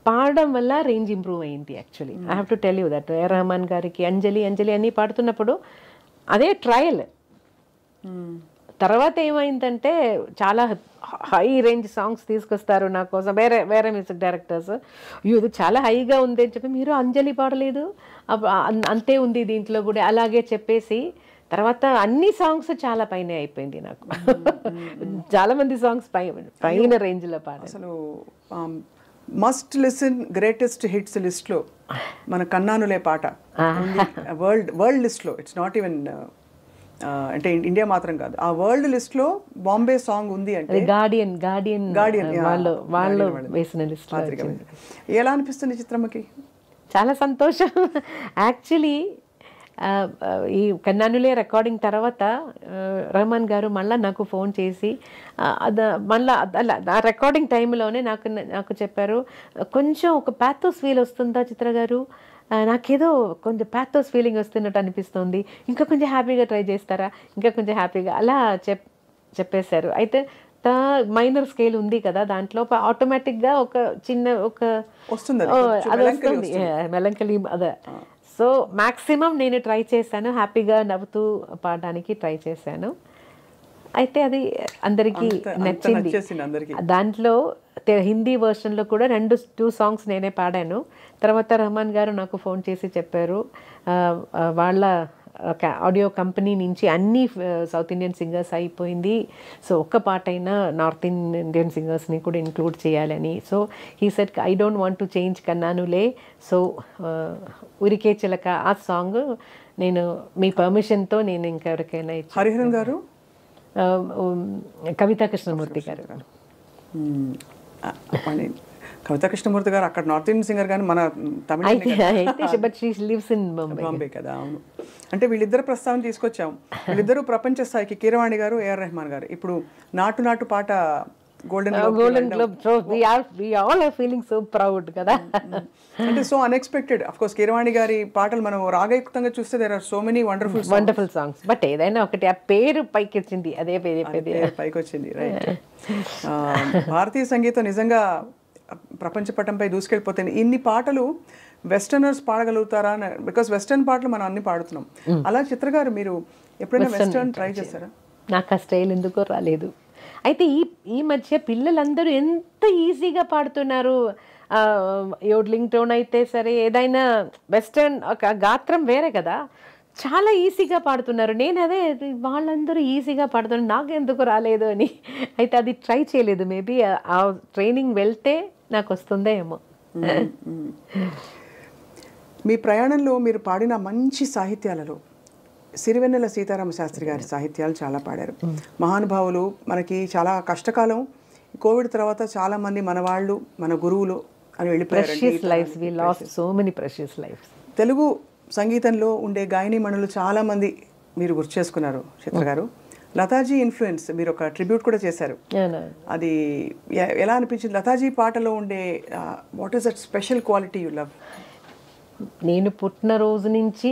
పాడడం వల్ల రేంజ్ ఇంప్రూవ్ అయింది. Actually I have to tell you that Rahman గారికి అంజలి అన్నీ పాడుతున్నప్పుడు అదే ట్రయల్. తర్వాత ఏమైందంటే చాలా హై రేంజ్ సాంగ్స్ తీసుకొస్తారు నా కోసం వేరే మ్యూజిక్ డైరెక్టర్స్. ఇది చాలా హైగా ఉంది అని చెప్పి, మీరు అంజలి పాడలేదు, అంతే ఉంది దీంట్లో కూడా అలాగే చెప్పేసి తర్వాత అన్ని సాంగ్స్ చాలా పైన అయిపోయింది నాకు. చాలా మంది సాంగ్స్ పైన రేంజ్లో పాడారు. అసలు మస్ట్ లిసన్ గ్రేటెస్ట్ హిట్స్ లిస్ట్లో మన కన్నానులే పాట వరల్డ్ లిస్ట్లో. ఇట్స్ నాట్ ఈవెన్ అంటే ఇండియా మాత్రం కాదు, ఆ వరల్డ్ లిస్ట్లో బాంబే సాంగ్ ఉంది అంటే గార్డియన్ వాళ్ళు వేసిన లిస్ట్. ఎలా అనిపిస్తుంది చిత్రమ్మకి? చాలా సంతోషం. యాక్చువల్లీ ఈ కన్నానులే రికార్డింగ్ తర్వాత రెహమాన్ గారు మళ్ళీ నాకు ఫోన్ చేసి మళ్ళీ ఆ రికార్డింగ్ టైంలోనే నాకు చెప్పారు, కొంచెం ఒక ప్యాథోస్ ఫీల్ వస్తుందా చిత్ర గారు, నాకేదో కొంచెం ప్యాథోస్ ఫీలింగ్ వస్తున్నట్టు అనిపిస్తుంది, ఇంకా కొంచెం హ్యాపీగా ట్రై చేస్తారా, ఇంకా కొంచెం హ్యాపీగా అలా చెప్పేశారు. అయితే మైనర్ స్కేల్ ఉంది కదా, దాంట్లో ఆటోమేటిక్గా ఒక చిన్న అది వస్తుంది మెలంకలీ అదే. సో మ్యాక్సిమం నేను ట్రై చేశాను, హ్యాపీగా నవ్వుతూ పాడడానికి ట్రై చేశాను. అయితే అది అందరికీ నచ్చింది. దాంట్లో హిందీ వర్షన్లో కూడా 2 సాంగ్స్ నేనే పాడాను. తర్వాత రెహమాన్ గారు నాకు ఫోన్ చేసి చెప్పారు, వాళ్ళ ఆడియో కంపెనీ నుంచి అన్ని సౌత్ ఇండియన్ సింగర్స్ అయిపోయింది, సో ఒక్క పాట అయినా నార్త్ ఇండియన్ సింగర్స్ని కూడా ఇంక్లూడ్ చేయాలని. So he said I don't want to change కన్నానులే, సో ఉరికే చిలక ఆ సాంగ్ నేను మీ పర్మిషన్తో నేను ఇంకెవరికైనా ఇచ్చి. హరిహరన్ గారు, కవితా కృష్ణమూర్తి గారు. కవితా కృష్ణమూర్తి గారు అక్కడ నార్త్ ఇండియన్ సింగర్ కానీ మన తమిళ బాంబే కదా. అవును, అంటే వీళ్ళిద్దరు ప్రస్తావన తీసుకొచ్చాం. వీళ్ళిద్దరూ ప్రపంచ స్థాయికి, కీరవాణి గారు, ఏఆర్ రెహమాన్ గారు. ఇప్పుడు నాటు పాట golden globe, so we all are feeling so proud కదా. అంటే so unexpected. Of course Keeravani గారి పాటలు మనం రాగయుక్తంగా చూస్తే there are so many wonderful songs, but ఏదైనా ఒకటి ఆ పేరు పైకి వచ్చింది, అదే పైకి వచ్చింది. రైట్. భారతీయ సంగీతం నిజంగా ప్రపంచ పటంపై దూసుకెళ్ళిపోతుంది. ఇన్ని పాటలు వెస్టర్నర్స్ పాడగలుగుతారా? బికాస్ వెస్టర్న్ పాటలు మనం అన్ని పాడుతున్నాం. అలా చిత్ర గారు మీరు ఎప్పుడైనా వెస్టర్న్ ట్రై చేస్తారా? నాకు ఆ స్టైల్ ఎందుకో రాలేదు. అయితే ఈ మధ్య పిల్లలందరూ ఎంత ఈజీగా పాడుతున్నారు. యోడ్లింగ్ టోన్ అయితే సరే, ఏదైనా వెస్టర్న్ ఒక గాత్రం వేరే కదా, చాలా ఈజీగా పాడుతున్నారు. నేను అదే వాళ్ళందరూ ఈజీగా పాడుతున్నారు, నాకు ఎందుకు రాలేదు అని. అయితే అది ట్రై చేయలేదు. మేబీ ఆ ట్రైనింగ్ వెళ్తే నాకు వస్తుందే ఏమో. మీ ప్రయాణంలో మీరు పాడిన మంచి సాహిత్యాలలో సిరివెన్నెల సీతారామ శాస్త్రి గారి సాహిత్యాలు చాలా పాడారు. మహానుభావులు. మనకి చాలా కష్టకాలం, కోవిడ్ తర్వాత చాలా మంది మన వాళ్ళు, మన గురువులు అని వెళ్ళిపోయారు. తెలుగు సంగీతంలో ఉండే గాయనీమణులు చాలా మంది మీరు గుర్తు చేసుకున్నారు చిత్ర గారు. లతాజీ ఇన్ఫ్లుయెన్స్, మీరు ఒక ట్రిబ్యూట్ కూడా చేశారు. అది ఎలా అనిపించింది? లతాజీ పాటలో ఉండే what is that special quality you love? నేను పుట్టిన రోజు నుంచి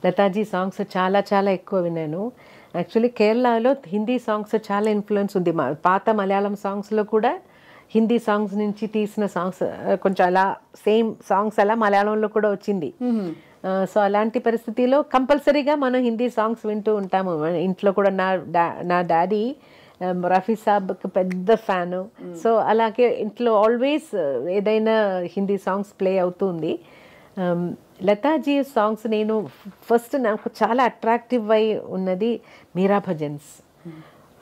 లతాజీ సాంగ్స్ చాలా చాలా ఎక్కువ విన్నాను. యాక్చువల్లీ కేరళలో హిందీ సాంగ్స్ చాలా ఇన్ఫ్లుయెన్స్ ఉంది. పాత మలయాళం సాంగ్స్లో కూడా హిందీ సాంగ్స్ నుంచి తీసిన సాంగ్స్ కొంచెం అలా సేమ్ సాంగ్స్ అలా మలయాళంలో కూడా వచ్చింది. సో అలాంటి పరిస్థితిలో కంపల్సరీగా మనం హిందీ సాంగ్స్ వింటూ ఉంటాము. ఇంట్లో కూడా నా డాడీ రఫీ సాబ్కి పెద్ద ఫ్యాను. సో అలాగే ఇంట్లో ఆల్వేస్ ఏదైనా హిందీ సాంగ్స్ ప్లే అవుతుంది. లతాజీ సాంగ్స్ నేను ఫస్ట్ నాకు చాలా అట్రాక్టివ్ అయి ఉన్నది Meera bhajans.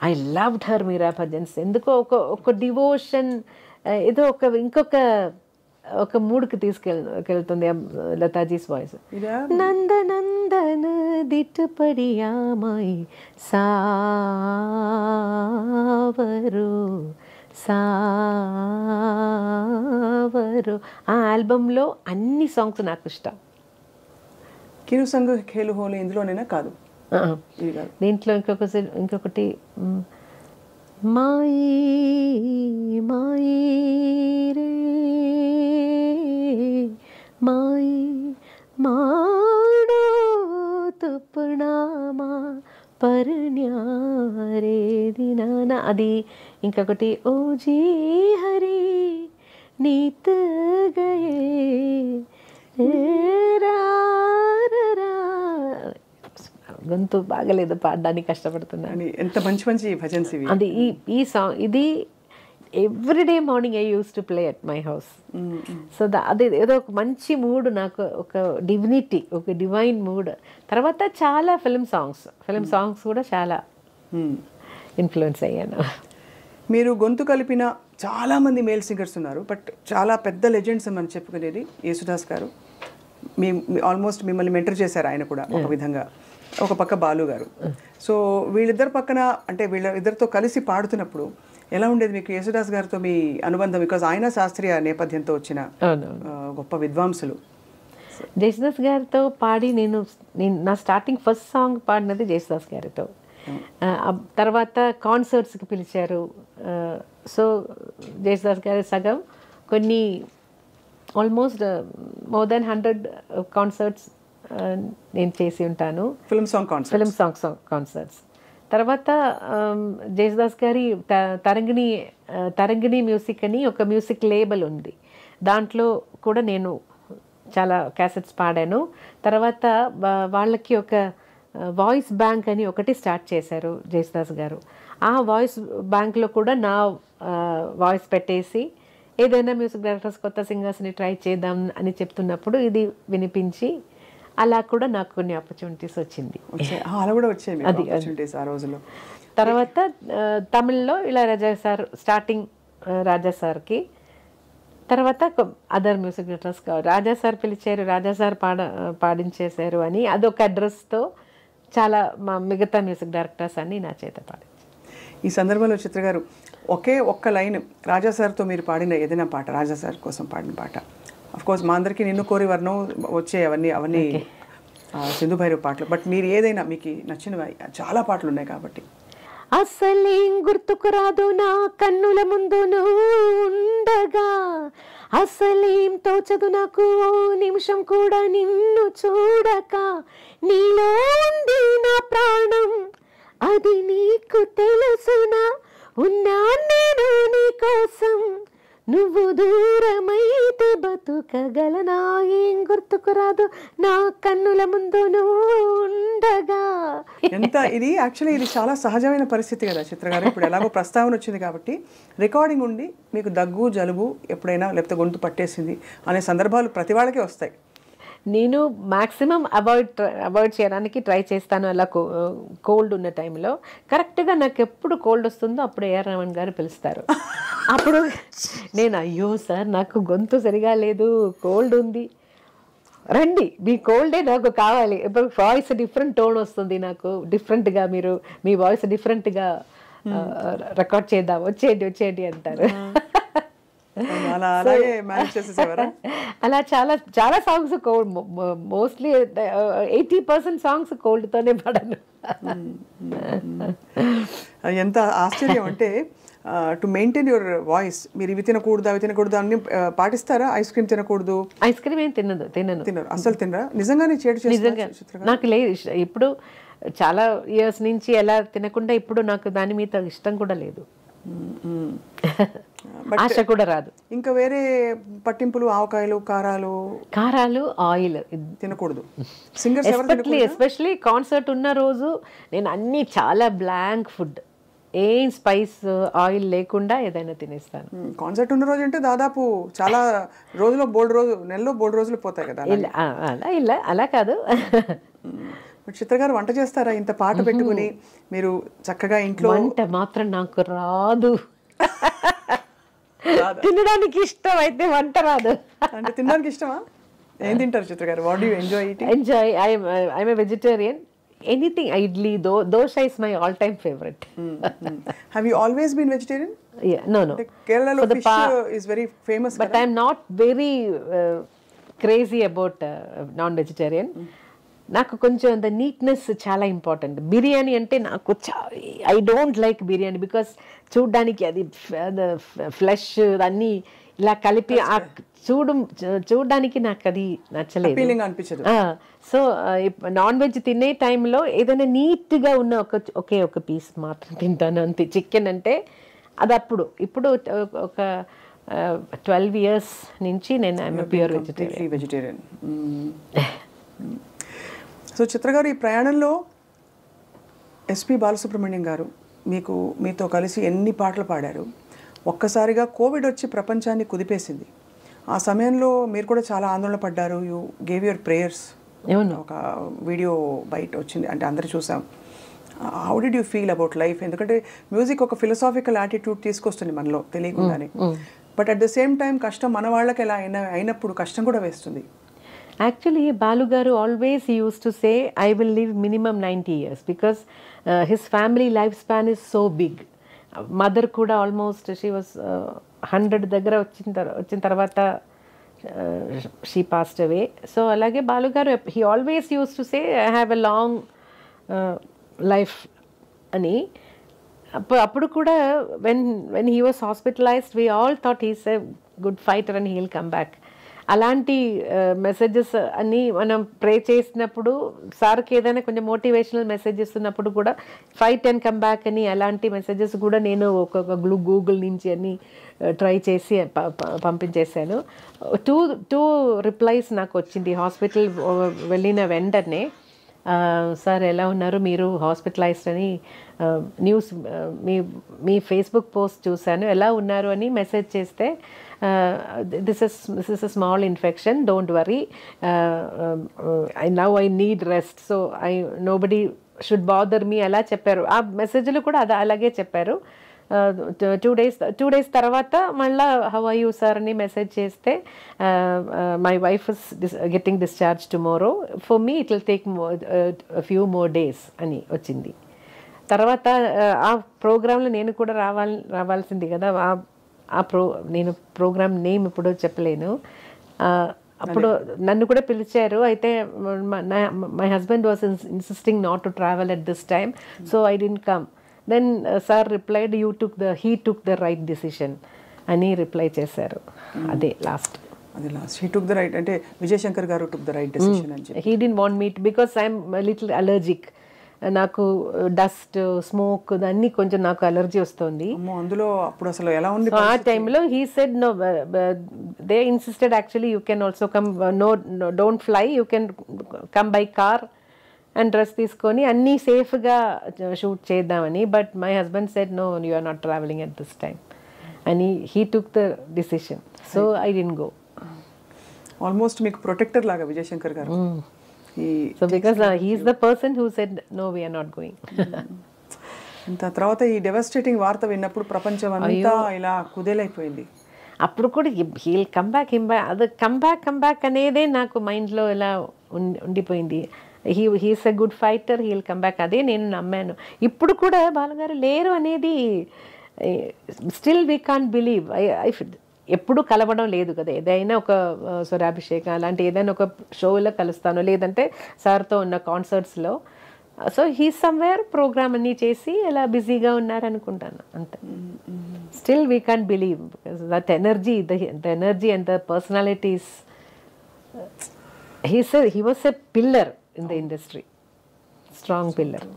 I loved her Meera bhajans. ఎందుకో ఒక డివోషన్, ఏదో ఒక మూడ్కి తీసుకెళ్తుంది లతాజీస్ వాయిస్. నందనందన దిట్టుపడియామై సావరు సావరు. ఆ ఆల్బంలో అన్ని సాంగ్స్ నాకు ఇష్టం. కిరు సంగ్ ఖేలు హోలీ ఇందులోనేనా? కాదు, దీంట్లో ఇంకొకటి మాయి మాయి రే మాయి మాడో తుప్పణామా పర్ణ్యారే దినాన, అది. ఇంకొకటి O G Hari neath Gaye గొంతు బాగలేదు, పాడడానికి కష్టపడుతున్నాను. ఎంత మంచి మంచి భజన్స్ ఇవి. అది ఈ సాంగ్ ఇది everyday morning I use to play at my house. So అది ఏదో ఒక మంచి మూడ్, నాకు ఒక డివినిటీ, ఒక డివైన్ మూడ్. తర్వాత చాలా ఫిల్మ్ సాంగ్స్ కూడా చాలా ఇన్ఫ్లుయెన్స్ అయ్యాను. మీరు గొంతు కలిపిన చాలామంది మేల్ సింగర్స్ ఉన్నారు, బట్ చాలా పెద్ద లెజెండ్స్ అని చెప్పుకునేది యేసుదాస్ గారు. ఆల్మోస్ట్ మిమ్మల్ని మెంటర్ చేశారు ఆయన కూడా ఒక విధంగా. ఒక పక్క బాలు గారు. సో వీళ్ళిద్దరు పక్కన, అంటే వీళ్ళిద్దరితో కలిసి పాడుతున్నప్పుడు ఎలా ఉండేది మీకు యేసుదాస్ గారితో మీ అనుబంధం? బికాజ్ ఆయన శాస్త్రీయ నేపథ్యంతో వచ్చిన గొప్ప విద్వాంసులు. జేసుదాస్ గారితో పాడి నేను నా స్టార్టింగ్ ఫస్ట్ సాంగ్ పాడినది జేసుదాస్ గారితో. తర్వాత కాన్సర్ట్స్కి పిలిచారు. సో జేసుదాస్ గారి సగం కొన్ని ఆల్మోస్ట్ మోర్ దెన్ 100 కాన్సర్ట్స్ నేను చేసి ఉంటాను. Film song concerts. తర్వాత జేసుదాస్ గారి తరంగిణి మ్యూజిక్ అని ఒక మ్యూజిక్ లేబుల్ ఉంది, దాంట్లో కూడా నేను చాలా క్యాసెట్స్ పాడాను. తర్వాత వాళ్ళకి ఒక వాయిస్ బ్యాంక్ అని ఒకటి స్టార్ట్ చేశారు జేసుదాస్ గారు. ఆ వాయిస్ బ్యాంక్లో కూడా నా వాయిస్ పెట్టేసి ఏదైనా మ్యూజిక్ డైరెక్టర్స్ కొత్త సింగర్స్ని ట్రై చేద్దాం అని చెప్తున్నప్పుడు ఇది వినిపించి అలా కూడా నాకు కొన్ని ఆపర్చునిటీస్ వచ్చింది. తర్వాత తమిళ్లో ఇళయరాజా సార్, స్టార్టింగ్ రాజా సార్కి, తర్వాత అదర్ మ్యూజిక్ డైరెక్టర్స్ రాజా సార్ పిలిచారు, రాజా సార్ పాడించేశారు అని అదొక అడ్రస్తో చాలా మా మిగతా మ్యూజిక్ డైరెక్టర్స్ అన్ని నా చేత పాడించారు. ఈ సందర్భంలో చిత్ర గారు ఒక్క లైన్ రాజా సార్తో మీరు పాడిన ఏదైనా పాట, రాజా సార్ కోసం పాడిన పాట, అఫ్కోర్స్ మా అందరికీ నిన్ను కోరి వర్ణం వచ్చే అవన్నీ సింధు భైరవ్ పాటలు, బట్ మీరు ఏదైనా మీకు నచ్చినవి, చాలా పాటలు ఉన్నాయి కాబట్టి. అసలేం గుర్తుకు రాదు నా కన్నుల ముందు ఉండగా, అసలేం తోచదు నాకు ఓ నిమిషం కూడా నిన్ను చూడక, నీలో ఉంది నా ప్రాణం అది నీకు తెలుసునా, ఉన్నా నేను నీ కోసం, నువ్వు దూరమైతే బతుక పలుకగలనా ఏం గుర్తుకు రాదు నా కన్నుల ముందు నువ్వు ఉండగా. ఎంత ఇది యాక్చువల్లీ ఇది చాలా సహజమైన పరిస్థితి కదా చిత్ర గారు. ఇప్పుడు ఎలాగో ప్రస్తావన వచ్చింది కాబట్టి రికార్డింగ్ ఉండి మీకు దగ్గు జలుబు ఎప్పుడైనా లేకపోతే గొంతు పట్టేసింది అనే సందర్భాలు ప్రతి వాళ్ళకి వస్తాయి. నేను మ్యాక్సిమం అవాయిడ్ చేయడానికి ట్రై చేస్తాను. అలా కోల్డ్ ఉన్న టైంలో కరెక్ట్గా నాకు ఎప్పుడు కోల్డ్ వస్తుందో అప్పుడు ఏఆర్ రెహమాన్ గారు పిలుస్తారు. అప్పుడు నేను అయ్యో సార్ నాకు గొంతు సరిగా లేదు, కోల్డ్ ఉంది, రండి మీ కోల్డే నాకు కావాలి. ఇప్పుడు వాయిస్ డిఫరెంట్ టోన్ వస్తుంది నాకు, డిఫరెంట్గా మీరు మీ వాయిస్ డిఫరెంట్గా రికార్డ్ చేద్దాం, వచ్చేయండి అంటారు. అలా చాలా చాలా సాంగ్స్ కోల్డ్, మోస్ట్లీ 80% సాంగ్స్ కోల్డ్తోనే పడను. ఎంత ఆశ్చర్యం అంటే టు మెయింటైన్ యువర్ వాయిస్ మీరు ఇవి తినకూడదు అవి తినకూడదు అన్ని పాటిస్తారా? ఐస్ క్రీమ్ తినకూడదు, ఐస్ క్రీమ్ ఏం తినరు అసలు తినరా? నిజంగానే నాకు లేదు ఇప్పుడు చాలా ఇయర్స్ నుంచి ఎలా తినకుండా ఇప్పుడు నాకు దాని మీద ఇష్టం కూడా లేదు, ఆశ కూడా రాదు. ఇంకా వేరే పట్టింపులు ఆవకాయలు కారాలు ఆయిల్ తినకూడదు. ఎస్పెషలీ కాన్సర్ట్ ఉన్న రోజు నేను అన్ని చాలా బ్లాంక్ ఫుడ్, ఏం స్పైస్ ఆయిల్ లేకుండా ఏదైనా తినేస్తాను. కాన్సర్ట్ ఉన్న రోజు అంటే దాదాపు చాలా నెలలో 3 రోజులు పోతాయి కదా. అలా కాదు. చిత్ర గారు వంట చేస్తారా? ఇంత పాట పెట్టుకుని మీరు చక్కగా ఇంట్లో? వంట మాత్రం నాకు రాదు, తినడానికి ఇష్టం అయితే వంట రాదు. అంటే తినడానికి ఇష్టమా? ఏం తింటారు చిత్ర గారు? What do you enjoy eating? I'm a vegetarian. Anything, idli, dosha is my all-time favorite. Have you always been vegetarian? Yeah, no. Kerala fish is very famous. But I'm not very crazy about non-vegetarian. నాకు కొంచెం ద నీట్నెస్ చాలా ఇంపార్టెంట్. బిర్యానీ అంటే నాకు I don't like biryani because చూడ్డానికి అది ఫ్లెష్ అన్నీ ఇలా కలిపి చూడడానికి నాకు అది నచ్చలేదు. సో నాన్ వెజ్ తినే టైంలో ఏదైనా నీట్గా ఉన్న ఒక పీస్ మాత్రం తింటాను అంతే. చికెన్ అంటే అది ఇప్పుడు ఒక 12 years నుంచి నేను ఐఎమ్ ప్యూర్ వెజిటేరియన్. సో చిత్ర గారు, ఈ ప్రయాణంలో ఎస్పి బాలసుబ్రహ్మణ్యం గారు మీతో కలిసి ఎన్ని పాటలు పాడారు. ఒక్కసారిగా కోవిడ్ వచ్చి ప్రపంచాన్ని కుదిపేసింది. ఆ సమయంలో మీరు కూడా చాలా ఆందోళన పడ్డారు. You gave your prayers. ఒక వీడియో బయట వచ్చింది, అంటే అందరూ చూసాం. How did you feel about life? ఎందుకంటే మ్యూజిక్ ఒక ఫిలసాఫికల్ యాటిట్యూడ్ తీసుకొస్తుంది మనలో తెలియకుండానే. But at the same time కష్టం మన వాళ్ళకి ఎలా అయినప్పుడు కష్టం కూడా వేస్తుంది. Actually, Balu garu always used to say, I will live minimum 90 years because his family lifespan is so big. Mother kuda almost, she was 100 దగ్గర వచ్చిన తర్వాత she passed away. So alage Balu garu, he always used to say, I have a long life ani. Appudu kuda when he was hospitalized, we all thought he's a good fighter and he'll come back. అలాంటి మెసేజెస్ అన్నీ మనం ప్రే చేసినప్పుడు, సార్కి ఏదైనా కొంచెం మోటివేషనల్ మెసేజెస్ ఉన్నప్పుడు కూడా ఫైట్ అండ్ కమ్ బ్యాక్ అని అలాంటి మెసేజెస్ కూడా నేను ఒక గూగుల్ నుంచి అన్ని ట్రై చేసి పంపించేశాను. టూ రిప్లైస్ నాకు వచ్చింది. హాస్పిటల్ వెళ్ళిన వెంటనే, సార్ ఎలా ఉన్నారు, మీరు హాస్పిటలైజ్డ్ అని న్యూస్ మీ ఫేస్బుక్ పోస్ట్ చూశాను, ఎలా ఉన్నారు అని మెసేజ్ చేస్తే, this is a small infection, don't worry, now I need rest, so nobody should bother me అలా చెప్పారు. ఆ మెసేజ్లో కూడా అలాగే చెప్పారు. 2 days తర్వాత మళ్ళీ హౌ ఆర్ యూ సార్ అని మెసేజ్ చేస్తే, my wife is getting discharge tomorrow, for me it will take few more days అని వచ్చింది. తర్వాత ఆ ప్రోగ్రాంలో నేను కూడా రావాల్సింది కదా. నేను ప్రోగ్రామ్ నేమ్ ఇప్పుడు చెప్పలేను. అప్పుడు నన్ను కూడా పిలిచారు. అయితే my husband was insisting not to travel at this time, so I didn't come. Then sir replied, he took the right decision అని రిప్లై చేశారు. అదే last. He took the right, అంటే విజయ్ శంకర్ గారు took the right decision అని చెప్పి. He didn't want me to, because I'm a little allergic. నాకు డస్ట్ స్మోక్ అన్నీ కొంచెం నాకు అలర్జీ వస్తుంది. అందులో అప్పుడు అసలు ఎలా ఉంది? ఆ టైంలో he said no, they insisted actually you can also come, no don't fly, you can come by car and dress తీసుకొని అన్నీ సేఫ్గా షూట్ చేద్దామని. But my husband said no, you are not travelling at this time అని he took the decision. So I didn't go. Almost మీకు ప్రొటెక్టర్ లాగా Vijayashankar garu. So because he is the person who said no, we are not going. తర్వాత ఈ డెవస్టేటింగ్ వార్త విన్నప్పుడు ప్రపంచం అంతా ఇలా కుదేలైపోయింది. అప్పుడు కూడా హీల్ కమ్ బ్యాక్, అది కమ్ బ్యాక్ అనేదే నాకు మైండ్లో ఇలా ఉండిపోయింది. He's a good fighter, he'll come back, అదే నేను నమ్మాను. ఇప్పుడు కూడా బాలుగారు లేరు అనేది స్టిల్ వీ కాంట్ బిలీవ్. ఎప్పుడు కలవడం లేదు కదా, ఏదైనా ఒక స్వరాభిషేకం అలాంటి ఏదైనా ఒక షోలో కలుస్తాను, లేదంటే సార్తో ఉన్న కాన్సర్ట్స్లో. సో హీ సమ్వేర్ ప్రోగ్రామ్ అన్నీ చేసి అలా బిజీగా ఉన్నారనుకుంటాను అంతే. Still we can't believe because that energy, the energy and the personalities. He was a pillar in the industry, strong pillar.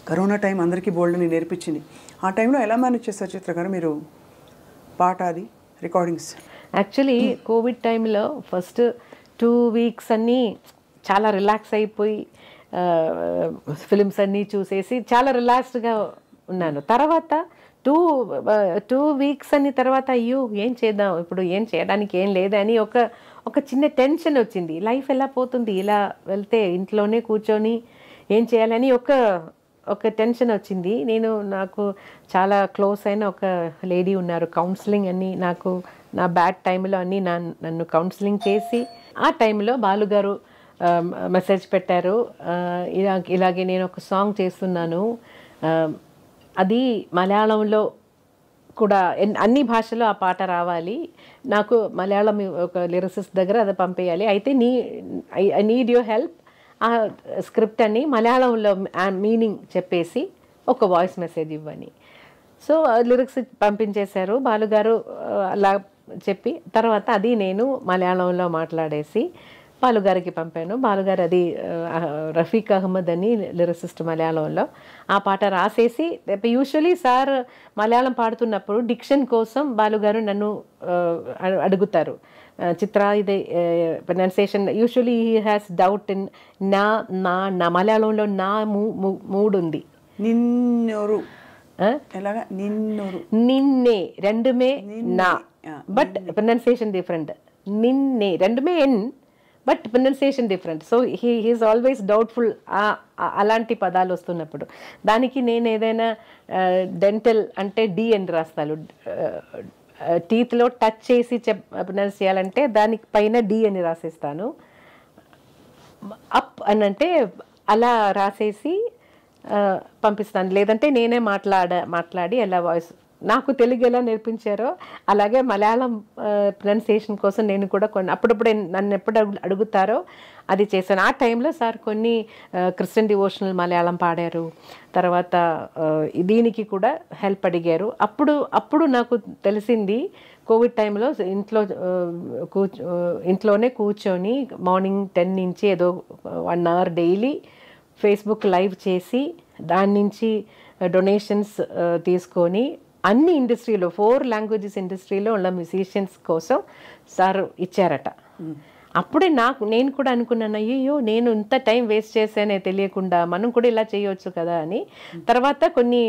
Corona time అందరికీ బోల్డ్ని నేర్పించింది. ఆ టైంలో ఎలా మేనేజ్ చేస్తారు చిత్ర గారు మీరు పాట అది రికార్డింగ్స్? యాక్చువల్లీ కోవిడ్ టైంలో ఫస్ట్ 2 weeks అన్నీ చాలా రిలాక్స్ అయిపోయి ఫిలిమ్స్ అన్నీ చూసేసి చాలా రిలాక్స్డ్గా ఉన్నాను. తర్వాత 2 weeks అని తర్వాత అయ్యో ఏం చేద్దాం ఇప్పుడు, ఏం చేయడానికి ఏం లేదని ఒక చిన్న టెన్షన్ వచ్చింది. లైఫ్ ఎలా పోతుంది ఇలా వెళ్తే, ఇంట్లోనే కూర్చొని ఏం చేయాలని ఒక టెన్షన్ వచ్చింది. నాకు చాలా క్లోజ్ అయిన ఒక లేడీ ఉన్నారు, కౌన్సిలింగ్ అని నాకు నా బ్యాడ్ టైంలో అన్నీ నన్ను కౌన్సిలింగ్ చేసి, ఆ టైంలో బాలుగారు మెసేజ్ పెట్టారు, ఇలాగే నేను ఒక సాంగ్ చేస్తున్నాను, అది మలయాళంలో కూడా అన్ని భాషలో ఆ పాట రావాలి, నాకు మలయాళం ఒక లిరిసిస్ట్ దగ్గర అది పంపేయాలి, అయితే ఐ నీడ్ యువర్ హెల్ప్, ఆ స్క్రిప్ట్ అని మలయాళంలో మీనింగ్ చెప్పేసి ఒక వాయిస్ మెసేజ్ ఇవ్వని. సో లిరిక్స్ పంపించేశారు బాలుగారు. అలా చెప్పి తర్వాత అది నేను మలయాళంలో మాట్లాడేసి బాలుగారికి పంపాను. బాలుగారు అది రఫీక్ అహ్మద్ అని లిరిసిస్ట్ మలయాళంలో ఆ పాట రాసేసి, యూజువలీ సార్ మలయాళం పాడుతున్నప్పుడు డిక్షన్ కోసం బాలుగారు నన్ను అడుగుతారు, చిత్ర ఇది pronunciation, usually he has doubt in నా మలయాళంలో నా మూడు ఉంది, నిన్నే రెండుమే నా, బట్ ప్రొనౌన్సియేషన్ డిఫరెంట్, నిన్నే రెండుమే ఎన్ but pronunciation different. So he is always doubtful అలాంటి పదాలు వస్తున్నప్పుడు. దానికి నేను ఏదైనా డెంటల్ అంటే డి అని రాస్తాను, టీత్లో టచ్ చేసి ప్రొనౌన్స్ చేయాలంటే దానికి పైన డి అని రాసేస్తాను, అప్ అని అంటే అలా రాసేసి పంపిస్తాను, లేదంటే నేనే మాట్లాడి అలా వాయిస్. నాకు తెలుగు ఎలా నేర్పించారో అలాగే మలయాళం ప్రొనౌన్సియేషన్ కోసం నేను కూడా అప్పుడప్పుడు నన్ను ఎప్పుడు అడుగుతారో అది చేశాను. ఆ టైంలో సార్ కొన్ని క్రిస్టియన్ డివోషనల్ మలయాళం పాడారు, తర్వాత దీనికి కూడా హెల్ప్ అడిగారు. అప్పుడు నాకు తెలిసింది కోవిడ్ టైంలో ఇంట్లోనే కూర్చొని మార్నింగ్ 10 నుంచి ఏదో 1 hour డైలీ ఫేస్బుక్ లైవ్ చేసి దాని నుంచి డొనేషన్స్ తీసుకొని అన్ని ఇండస్ట్రీలో 4 languages ఇండస్ట్రీలో ఉన్న మ్యూజిషియన్స్ కోసం సార్ ఇచ్చారట. అప్పుడే నేను కూడా అనుకున్నాను, అయ్యో నేను ఇంత టైం వేస్ట్ చేశానే తెలియకుండా, మనం కూడా ఇలా చేయవచ్చు కదా అని. తర్వాత కొన్ని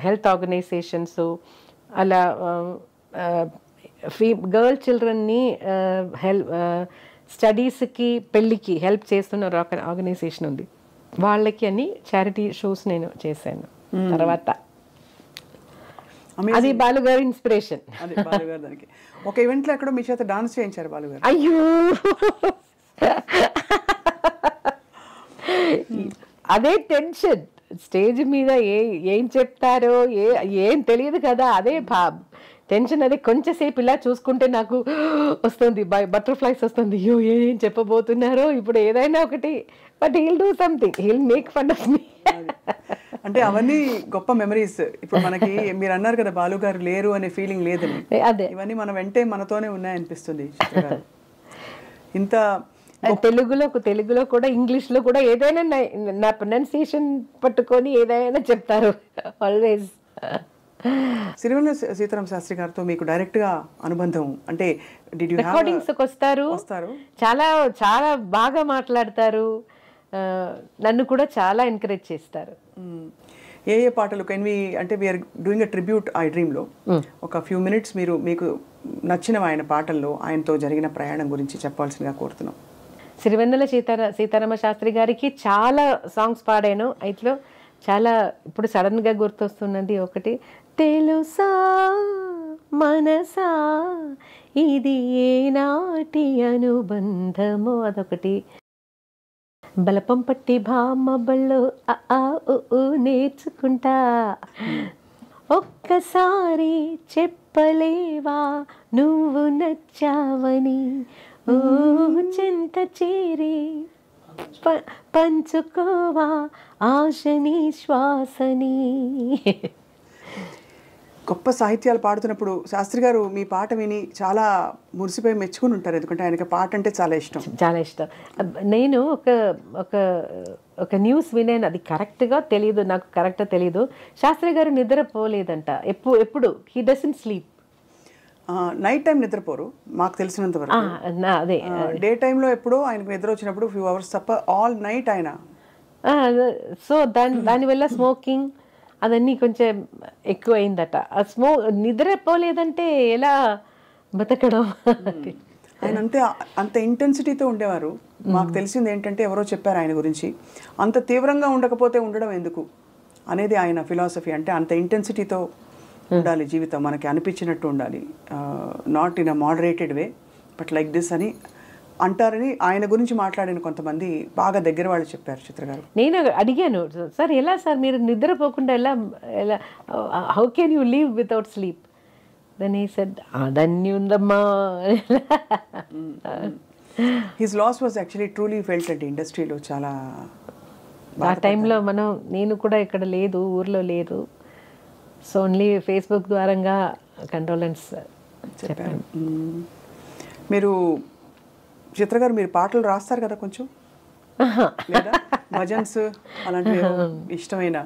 హెల్త్ ఆర్గనైజేషన్స్ అలా గర్ల్ చిల్డ్రన్ని స్టడీస్కి పెళ్ళికి హెల్ప్ చేస్తున్న ఆర్గనైజేషన్ ఉంది, వాళ్ళకి అని చారిటీ షోస్ నేను చేశాను. తర్వాత అది బాలుగారి ఇన్స్పిరేషన్. ఒక ఈవెంట్లో ఎక్కడో మీ చేత డాన్స్ చేయించారు బాలుగారు. అయ్యో అదే టెన్షన్, స్టేజ్ మీద ఏం చెప్తారో ఏం తెలియదు కదా, అదే టెన్షన్. అదే కొంచెంసేపు ఇలా చూసుకుంటే నాకు వస్తుంది, బటర్ఫ్లైస్ వస్తుంది, అయ్యో ఏం చెప్పబోతున్నారో ఇప్పుడు ఏదైనా ఒకటి, but he'll do something, he'll make fun of me. అంటే అవన్నీ గొప్ప మెమరీస్. ఇప్పుడు మనకి మీరు అన్నారు కదా బాలుగారు లేరు అనే ఫీలింగ్ లేదని, అదే ఇవన్నీ మన వెంటే మనతోనే ఉన్నాయనిపిస్తుంది. ఇంత తెలుగులో కూడా ఇంగ్లీష్లో కూడా ఏదైనా నా ప్రొనౌన్సియేషన్ పట్టుకొని ఏదైనా చెప్తారు ఆల్వేస్. సిరివెన్నెల సీతారామ శాస్త్రి గారితో మీకు డైరెక్ట్గా అనుబంధం అంటే రికార్డింగ్స్కి వస్తారు, చాలా చాలా బాగా మాట్లాడతారు, నన్ను కూడా చాలా ఎంకరేజ్ చేస్తారు. ఏ పాటలు అంటే we're doing a tribute I డ్రీమ్లో ఒక ఫ్యూ మినిట్స్ మీరు మీకు నచ్చిన ఆయన పాటల్లో ఆయనతో జరిగిన ప్రయాణం గురించి చెప్పాల్సిందిగా కోరుతున్నాం. సిరివెన్నెల సీతారామ శాస్త్రి గారికి చాలా సాంగ్స్ పాడాను. అయితే చాలా ఇప్పుడు సడన్గా గుర్తొస్తున్నది ఒకటి, తెలుసా మనసా ఇది ఏనాటి అనుబంధమో, అదొకటి. బలపం పట్టి బామ్మ బళ్ళు నేర్చుకుంటా, ఒక్కసారి చెప్పలేవా నువ్వు నచ్చావని, ఓ చెంత చేరి పంచుకోవా ఆశని శ్వాసని. గొప్ప సాహిత్యాలు పాడుతున్నప్పుడు శాస్త్రి గారు మీ పాట విని చాలా మురిసిపోయి మెచ్చుకుని ఉంటారు, ఎందుకంటే ఆయనకి పాట అంటే చాలా ఇష్టం. చాలా ఇష్టం. నేను ఒక న్యూస్ వినాను, అది కరెక్ట్గా తెలియదు, నాకు కరెక్ట్గా తెలియదు. శాస్త్రి గారు నిద్రపోలేదంట ఎప్పుడు. He doesn't sleep. Night time నిద్రపోరు మాకు తెలిసినంత వరకు. అదే డే టైంలో ఎప్పుడో ఆయనకు నిద్ర వచ్చినప్పుడు ఫ్యూ అవర్స్ తప్ప ఆల్ నైట్ ఆయన. సో దానివల్ల స్మోకింగ్ అదన్నీ కొంచెం ఎక్కువ అయిందట. నిద్రపోలేదంటే ఎలా బతకడం. ఆయన అంత ఇంటెన్సిటీతో ఉండేవారు. మాకు తెలిసింది ఏంటంటే ఎవరో చెప్పారు ఆయన గురించి, అంత తీవ్రంగా ఉండకపోతే ఉండడం ఎందుకు అనేది ఆయన ఫిలాసఫీ. అంటే అంత ఇంటెన్సిటీతో ఉండాలి జీవితం, మనకి అనిపించినట్టు ఉండాలి, not in a moderated way but like this అని అంటారని ఆయన గురించి మాట్లాడిన కొంతమంది బాగా దగ్గర వాళ్ళు చెప్పారు. చిత్ర గారు, నేను అడిగాను, సార్ ఎలా సార్ మీరు నిద్రపోకుండా ఎలా how can you live without sleep? Then he said అదన్నీ ఉందమ్మా. His loss was actually truly felt అండి ఇండస్ట్రీలో చాలా. ఆ టైంలో నేను కూడా ఇక్కడ లేదు, ఊర్లో లేదు. సో ఓన్లీ ఫేస్బుక్ ద్వారంగా కండోలెన్స్ చెప్పాను. మీరు చిత్ర గారు మీరు పాటలు రాస్తారు కదా కొంచెం, లేదా భజన్స్ అలాంటివి ఇష్టమైన?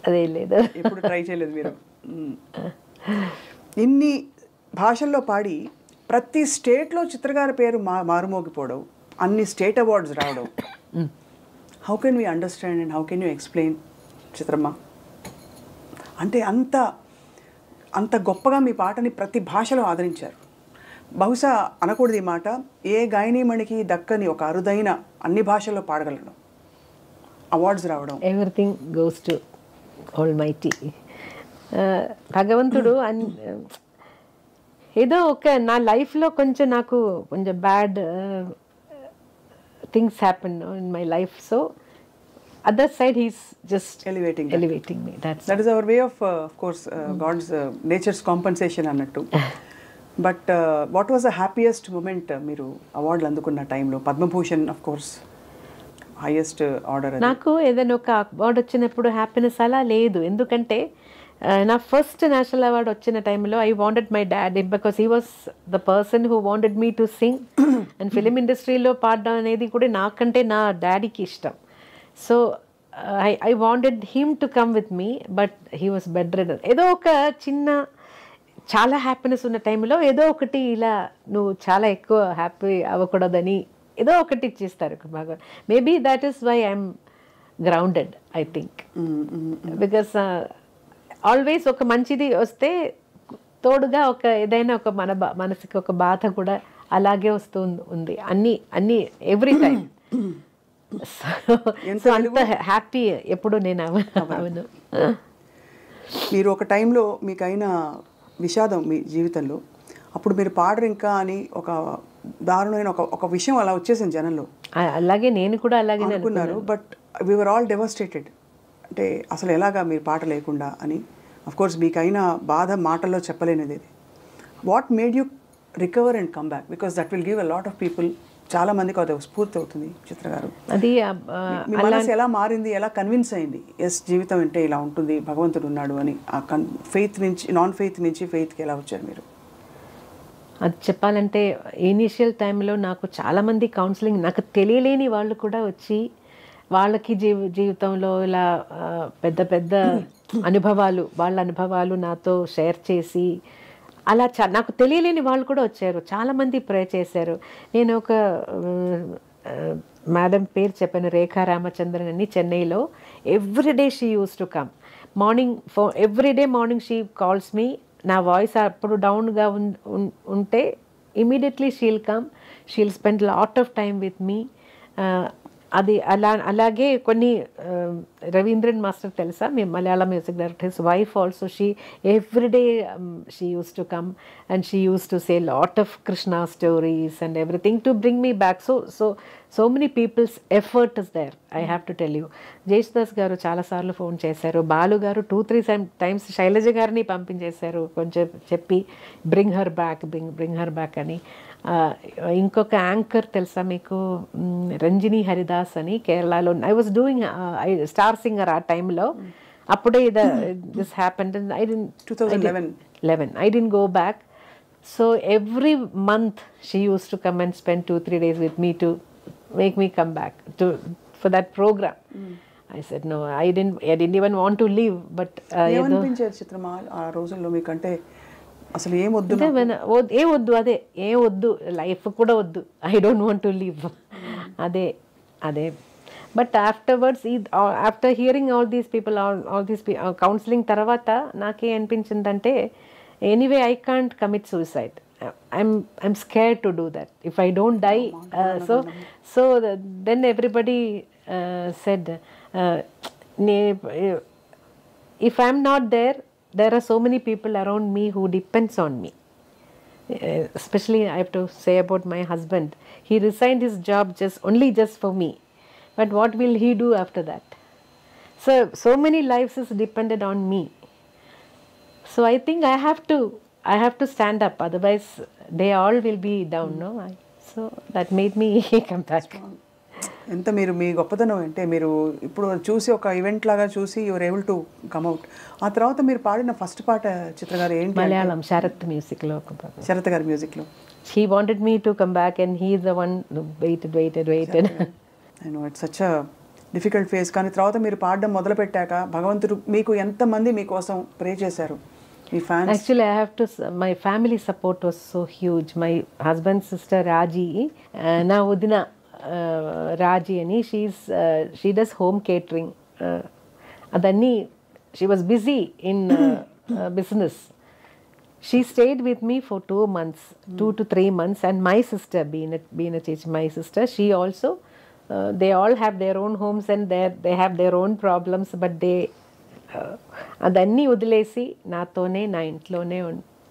అదే లేదు, ఎప్పుడు ట్రై చేయలేదు మీరు. ఇన్ని భాషల్లో పాడి ప్రతి స్టేట్లో చిత్రగారి పేరు మారుమోగిపోవడం, అన్ని స్టేట్ అవార్డ్స్ రావడం, how can we understand and how can you explain Chitramma? అంటే అంత గొప్పగా మీ పాటని ప్రతి భాషలో ఆదరించారు. బహుశా అనకూడదు ఈ మాట, ఏ గాయనీమణికి దక్కని ఒక అరుదైన అన్ని భాషల్లో పాడగలడం, అవార్డ్స్ రావడం. ఎవ్రీథింగ్ గోస్ టు ఆల్మైటీ భగవంతుడు. ఏదో నా లైఫ్లో నాకు కొంచెం bad things happen in my life. So other side he's just elevating me. That is our way of course God's nature's compensation annattu. But what was the happiest moment మీరు అవార్డులు అందుకున్న టైంలో? Padma Bhushan of course highest order. నాకు ఏదైనా ఒక అవార్డు వచ్చినప్పుడు హ్యాపీనెస్ అలా లేదు, ఎందుకంటే నా ఫస్ట్ నేషనల్ అవార్డు వచ్చిన టైంలో I wanted my dad, because he was the person who wanted me to sing. And film ఇండస్ట్రీలో పాడడం అనేది కూడా నాకంటే నా డాడీకి ఇష్టం. So I wanted him to come with me, but he was bedridden. ఏదో ఒక చిన్న చాలా హ్యాపీనెస్ ఉన్న టైంలో ఏదో ఒకటి ఇలా నువ్వు చాలా ఎక్కువ హ్యాపీ అవ్వకూడదని ఏదో ఒకటి చేస్తారు బాగా. Maybe that is why I'm grounded I think. Because always ఒక మంచిది వస్తే తోడుగా ఏదైనా ఒక మనసుకి ఒక బాధ కూడా అలాగే వస్తూ ఉంది, అన్ని ఎవ్రీ టైం. అంత హ్యాపీ ఎప్పుడు నేను అవను. మీరు ఒక టైంలో మీకైనా విషాదం మీ జీవితంలో, అప్పుడు మీరు పాడరు ఇంకా అని ఒక దారుణమైన ఒక విషయం అలా వచ్చేసింది జనంలో. అలాగే నేను కూడా అలాగే అనుకున్నారు. But we were all devastated. అంటే అసలు ఎలాగా మీరు పాట లేకుండా అని. అఫ్ కోర్స్ మీకైనా బాధ మాటల్లో చెప్పలేనిది. What made you recover and come back? Because that will give a lot of people, చాలా మందికి అది స్ఫూర్తి అవుతుంది. చిత్ర గారు, అది మీ మనసు ఎలా మారింది, ఎలా కన్విన్స్ అయింది ఎస్ జీవితం అంటే ఇలా ఉంటుంది, భగవంతుడు ఉన్నాడు అని? ఆ ఫెయిత్ నుంచి నాన్ ఫెయిత్ నుంచి ఫెయిత్కి ఎలా వచ్చారు మీరు? అది చెప్పాలంటే ఇనీషియల్ టైంలో నాకు చాలామంది కౌన్సిలింగ్, నాకు తెలియలేని వాళ్ళు కూడా వచ్చి వాళ్ళకి జీవితంలో ఇలా పెద్ద పెద్ద అనుభవాలు, వాళ్ళ అనుభవాలు నాతో షేర్ చేసి అలా నాకు తెలియలేని వాళ్ళు కూడా వచ్చారు. చాలామంది ప్రే చేశారు. నేను ఒక మేడం పేరు చెప్పాను, రేఖా రామచంద్రన్ అని, చెన్నైలో. Everyday she uses to come morning, everyday morning she calls me. నా వాయిస్ అప్పుడు డౌన్గా ఉంటే immediately she'll come, she'll spend lot of time with me. అది అలాగే కొన్ని రవీంద్రన్ మాస్టర్ తెలుసా, మీ Malayalam music director, his wife also, she everyday she uses to come and she uses to say lot of Krishna stories and everything to bring me back. So many peoples effort is there, I have to tell you. Yesudas garu చాలాసార్లు ఫోన్ చేశారు, బాలు గారు 2-3 టైమ్స్ శైలజ గారిని పంపించేశారు కొంచెం చెప్పి బ్రింగ్ హర్ బ్యాక్ అని. ఇంకొక యాంకర్ తెలుసా మీకు, రంజిని హరిదాస్ అని, కేరళలో. I was doing star singer ఆ టైంలో. అప్పుడే this happened. 2011 I didn't go back. So every month she used to come and spend 2-3 days with me to make me come back for that program. I said no, I didn't even want to leave. But ఏమనిపించేది చిత్రమా ఆ రోజుల్లో మీకంటే? అసలు ఏం వద్దు, అదే ఏం వద్దు, లైఫ్ కూడా వద్దు, I don't want to live, అదే. But afterwards, after hearing all these people, all these counselling తర్వాత నాకే అనిపించిందంటే, anyway I can't commit suicide. I'm scared to do that if I don't die. So then everybody said, if I'm not there, there are so many people around me who depends on me. Especially I have to say about my husband. He resigned his job just for me. But what will he do after that? So many lives is dependent on me. So I think I have to stand up, otherwise they all will be down, no? So that made me come back. ఎంత మీరు మీ గొప్పతనం అంటే, మీరు ఇప్పుడు చూసి ఒక ఈవెంట్ లాగా చూసి your able to come out. ఆ తర్వాత మీరు పాడిన ఫస్ట్ పాట చిత్ర గారు ఏంటి? మలయాళం శరత్ మ్యూజిక్లో, శరత్ గారి మ్యూజిక్లో. He wanted me to come back and he is the one who waited. I know it's such a difficult phase. కానీ తర్వాత మీరు పాడడం మొదలు పెట్టాక భగవంతుడు మీకు ఎంతమంది మీకోసం ప్రే చేశారు, మీ fans? Actually I have to, my family support was so huge. My husband's sister Raji, na udina Raji ani, she does home catering. Adanni she was busy in business. She stayed with me for 2 months, 2 to 3 months, and my sister, Beenachich, my sister, she also, they all have their own homes and they have their own problems, but they అదన్నీ వదిలేసి నాతోనే, నా ఇంట్లోనే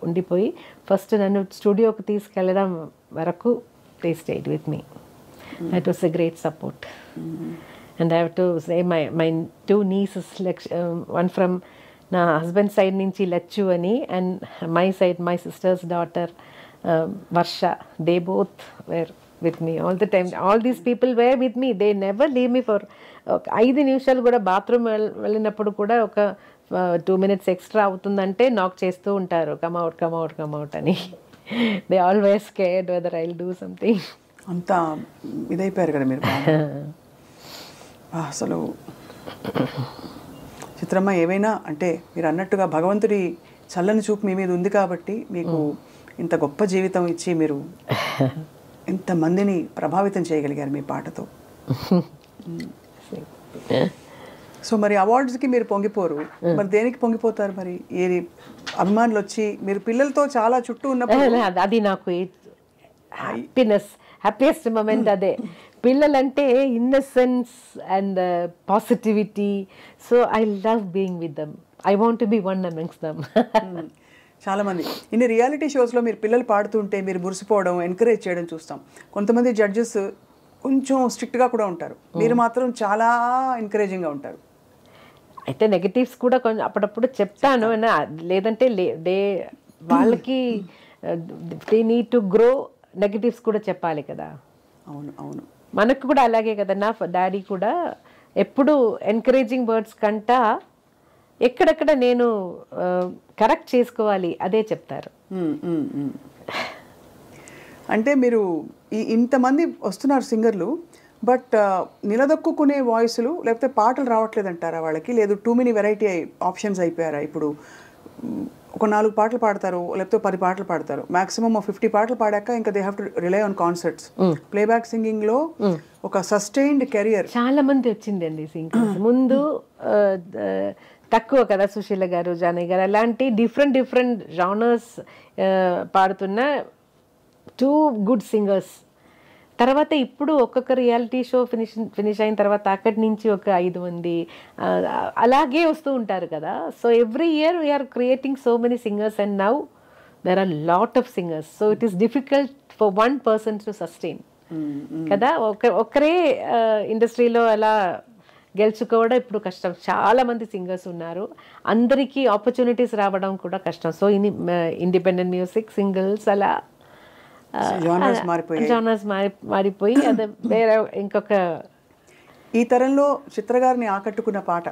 ఉండిపోయి ఫస్ట్ నన్ను స్టూడియోకి తీసుకెళ్ళడం వరకు they stayed with me. That was a great support. And I have to say my 2 nieces, one from నా హస్బెండ్ సైడ్ నుంచి లచ్చు అని, and my side, my sister's daughter Varsha, they both were with me all the time. All these people were with me. They never leave me for 5 నిమిషాలు కూడా. బాత్రూమ్ వెళ్ళినప్పుడు కూడా ఒక 2 minutes ఎక్స్ట్రా అవుతుందంటే నాక్ చేస్తూ ఉంటారు, కమ్ అవుట్ అని. They always scared weather I will do something. అంతా ఇదైపోయారు కదా మీరు. అసలు చిత్రమ్మ, ఏమైనా అంటే మీరు అన్నట్టుగా భగవంతుడి చల్లని చూపు మీ మీద ఉంది కాబట్టి మీకు ఇంత గొప్ప జీవితం ఇచ్చి మీరు ఎంతమందిని ప్రభావితం చేయగలిగారు మీ పాటతో. సో మరి అవార్డ్స్కి మీరు పొంగిపోరు, మరి దేనికి పొంగిపోతారు? మరి ఏది అభిమానులు వచ్చి మీరు పిల్లలతో చాలా చుట్టూ ఉన్నప్పుడు అది నాకు హ్యాపీయెస్ట్ మూమెంట్ అదే. పిల్లలంటే innocence and positivity. So I love being with them. I want to be one amongst them. చాలామంది ఇన్ని రియాలిటీ షోస్లో మీరు పిల్లలు పాడుతుంటే మీరు మురిసిపోవడం, ఎంకరేజ్ చేయడం చూస్తాం. కొంతమంది జడ్జెస్ కొంచెం స్ట్రిక్ట్గా కూడా ఉంటారు, మీరు మాత్రం చాలా ఎంకరేజింగ్గా ఉంటారు. అయితే నెగటివ్స్ కూడా కొంచెం అప్పుడప్పుడు చెప్తాను, లేదంటే వాళ్ళకి they need to grow, negatives కూడా చెప్పాలి కదా. అవును మనకు కూడా అలాగే కదా. నా డాడీ కూడా ఎప్పుడు ఎంకరేజింగ్ వర్డ్స్ కంటా ఎక్కడెక్కడ నేను కరెక్ట్ చేసుకోవాలి అదే చెప్తారు. అంటే మీరు ఇంతమంది వస్తున్నారు సింగర్లు, బట్ నిలదొక్కునే వాయిస్లు లేకపోతే పాటలు రావట్లేదు అంటారా వాళ్ళకి? లేదు టూ మెనీ వెరైటీ ఆప్షన్స్ అయిపోయారా? ఇప్పుడు ఒక 4 పాటలు పాడతారు, లేకపోతే 10 పాటలు పాడతారు, మాక్సిమం 50 పాటలు పాడాక ఇంకా they have to rely on concerts. Playback సింగింగ్లో ఒక సస్టైన్డ్ కెరియర్ చాలా మంది వచ్చిందండి సింగర్స్. ముందు తక్కువ కదా, సుశీల గారు, జానయ్య గారు అలాంటి డిఫరెంట్ జానర్స్ పాడుతున్న 2 గుడ్ సింగర్స్. తర్వాత ఇప్పుడు ఒక్కొక్క రియాలిటీ షో ఫినిష్ అయిన తర్వాత అక్కడి నుంచి ఒక 5 మంది అలాగే వస్తూ ఉంటారు కదా. So every year we're creating so many singers and now there are lot of singers. So it is difficult for one person to sustain కదా. ఒక్కరే ఇండస్ట్రీలో అలా గెలుచుకోవడం ఇప్పుడు కష్టం. చాలా మంది సింగర్స్ ఉన్నారు, అందరికీ ఆపర్చునిటీస్ రావడం కూడా కష్టం. సో ఇండిపెండెంట్ మ్యూజిక్, సింగిల్స్ అలా జానర్స్ మారిపోయి అది వేరే ఇంకొక. ఈ తరంలో చిత్ర గారిని ఆకట్టుకున్న పాట,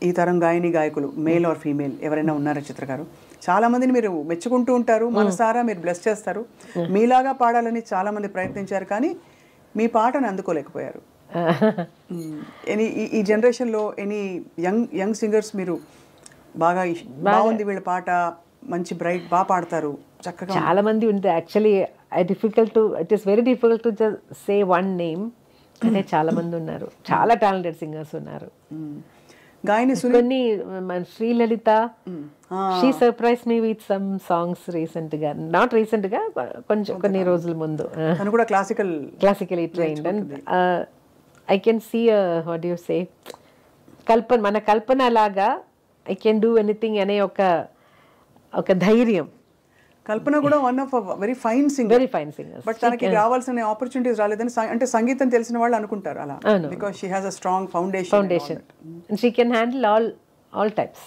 ఈ తరం గాయని గాయకులు మేల్ ఆర్ ఫీమేల్ ఎవరైనా ఉన్నారా చిత్ర గారు? చాలా మందిని మీరు మెచ్చుకుంటూ ఉంటారు, మనసారా మీరు బ్లెస్ చేస్తారు. మీలాగా పాడాలని చాలా మంది ప్రయత్నించారు, కానీ మీ పాటను అందుకోలేకపోయారు. ఈ జనరేషన్లో ఎనీ యంగ్ సింగర్స్ మీరు బాగుంది వీళ్ళ పాట, మంచి బ్రైట్, బాగా పాడతారు, చక్కగా? చాలా మంది ఉంది actually. It is very difficult to just say one name. అంటే చాలా మంది ఉన్నారు, చాలా టాలెంటెడ్ సింగర్స్ ఉన్నారు. గాయని కొన్ని Srilalitha, she surprise me with some songs రీసెంట్గా, నాట్ రీసెంట్గా, కొన్ని రోజుల ముందు. కూడా classically trained. And I can see what you say మన కల్పన లాగా ఐ కెన్ డూ ఎనీథింగ్ అనే ఒక ధైర్యం. కల్పన కూడా one of very fine singer, but తనకి రావాల్సిన ఆపర్చునిటీస్ రాలేదని అంటే సంగీతం తెలిసిన వాళ్ళు అనుకుంటారు అలా, because she has a strong foundation. She can handle all types.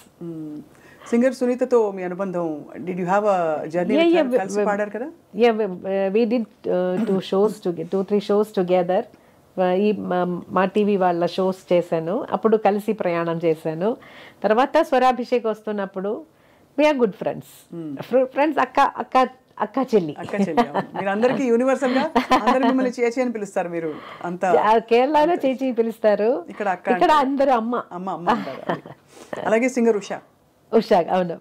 Singer సునీతతో మీ అనుబంధం, did you have a journey? కలిసి పాడారు కదా? Yeah, we did 2-3 shows together. ఈ మా టీవీ వాళ్ళ షోస్ చేశాను, అప్పుడు కలిసి ప్రయాణం చేశాను. తర్వాత స్వరాభిషేక్ వస్తున్నప్పుడు వీఆర్ గుడ్ ఫ్రెండ్స్. అక్క చెల్లి. మీరు అందరికి యూనివర్సల్ గా మిమ్మల్ని చేచి అని పిలుస్తారు. మీరు అంతా కేరళలో చేచి పిలుస్తారు, ఇక్కడ అందరూ అమ్మ. అలాగే సింగర్ ఉషా. అవును,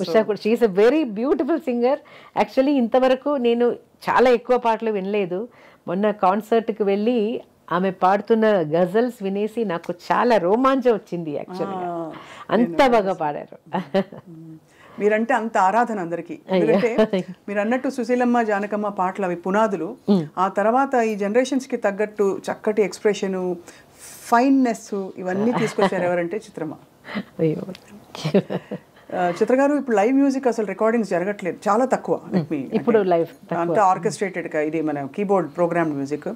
ఉషా కూడా she's a very beautiful singer. Actually ఇంతవరకు నేను చాలా ఎక్కువ పాటలు వినలేదు. మొన్న కాన్సర్ట్కి వెళ్ళి ఆమె పాడుతున్న గజల్స్ వినేసి నాకు చాలా రోమాంచం వచ్చింది. యాక్చువల్గా అంత బాగా పాడారు. మీరంటే అంత ఆరాధన అందరికీ. ఎందుకంటే మీరు అన్నట్టు సుశీలమ్మ, జానకమ్మ పాటలు అవి పునాదులు. ఆ తర్వాత ఈ జనరేషన్స్ కి తగ్గట్టు చక్కటి ఎక్స్ప్రెషన్, ఫైన్నెస్ ఇవన్నీ తీసుకొచ్చారు ఎవరంటే చిత్రమ్మ. చిత్ర గారు, ఇప్పుడు లైవ్ మ్యూజిక్ అసలు రికార్డింగ్స్ జరగట్లేదు, చాలా తక్కువ. ఇప్పుడు లైవ్ అంతా ఆర్కెస్ట్రేటెడ్ గా, ఇది మన కీబోర్డ్ ప్రోగ్రామ్ మ్యూజిక్.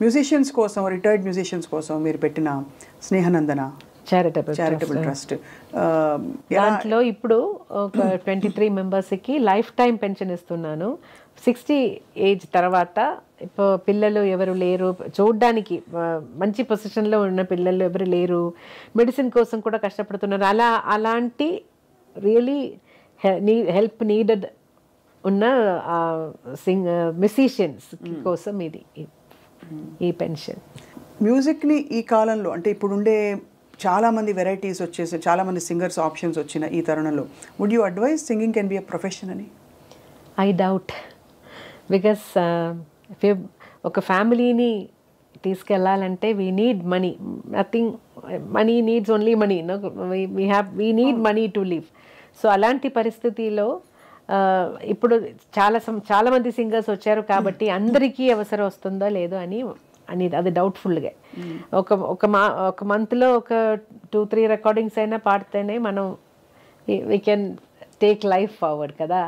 మ్యూజిషియన్స్ కోసం, రిటైర్డ్ మ్యూజిషియన్స్ కోసం మీరు పెట్టిన స్నేహనందన చారిటబుల్ ట్రస్ట్, దాంట్లో ఇప్పుడు ఒక 23 మెంబర్స్కి లైఫ్ టైం పెన్షన్ ఇస్తున్నాను. 60 ఏజ్ తర్వాత ఇప్పుడు పిల్లలు ఎవరు లేరు, చూడడానికి మంచి పొజిషన్లో ఉన్న పిల్లలు ఎవరు లేరు, మెడిసిన్ కోసం కూడా కష్టపడుతున్నారు, అలాంటి రియలీ హెల్ప్ నీడెడ్ ఉన్న మ్యూజిషియన్స్ కోసం ఇది ఈ పెన్షన్. మ్యూజిక్ని ఈ కాలంలో, అంటే ఇప్పుడుండే చాలామంది వెరైటీస్ వచ్చేసి చాలామంది సింగర్స్ ఆప్షన్స్ వచ్చిన ఈ తరుణంలో, would you advise singing can be a profession అని? ఐ డౌట్, బికాస్ ఒక ఫ్యామిలీని తీసుకెళ్ళాలంటే we need money. Nothing, money needs only money. We need money to live. So అలాంటి పరిస్థితిలో ఇప్పుడు చాలామంది సింగర్స్ వచ్చారు కాబట్టి అందరికీ అవసరం వస్తుందో లేదో అని అది డౌట్ఫుల్గా. ఒక మంత్లో ఒక 2-3 రికార్డింగ్స్ అయినా పాడితేనే మనం we can take life forward కదా.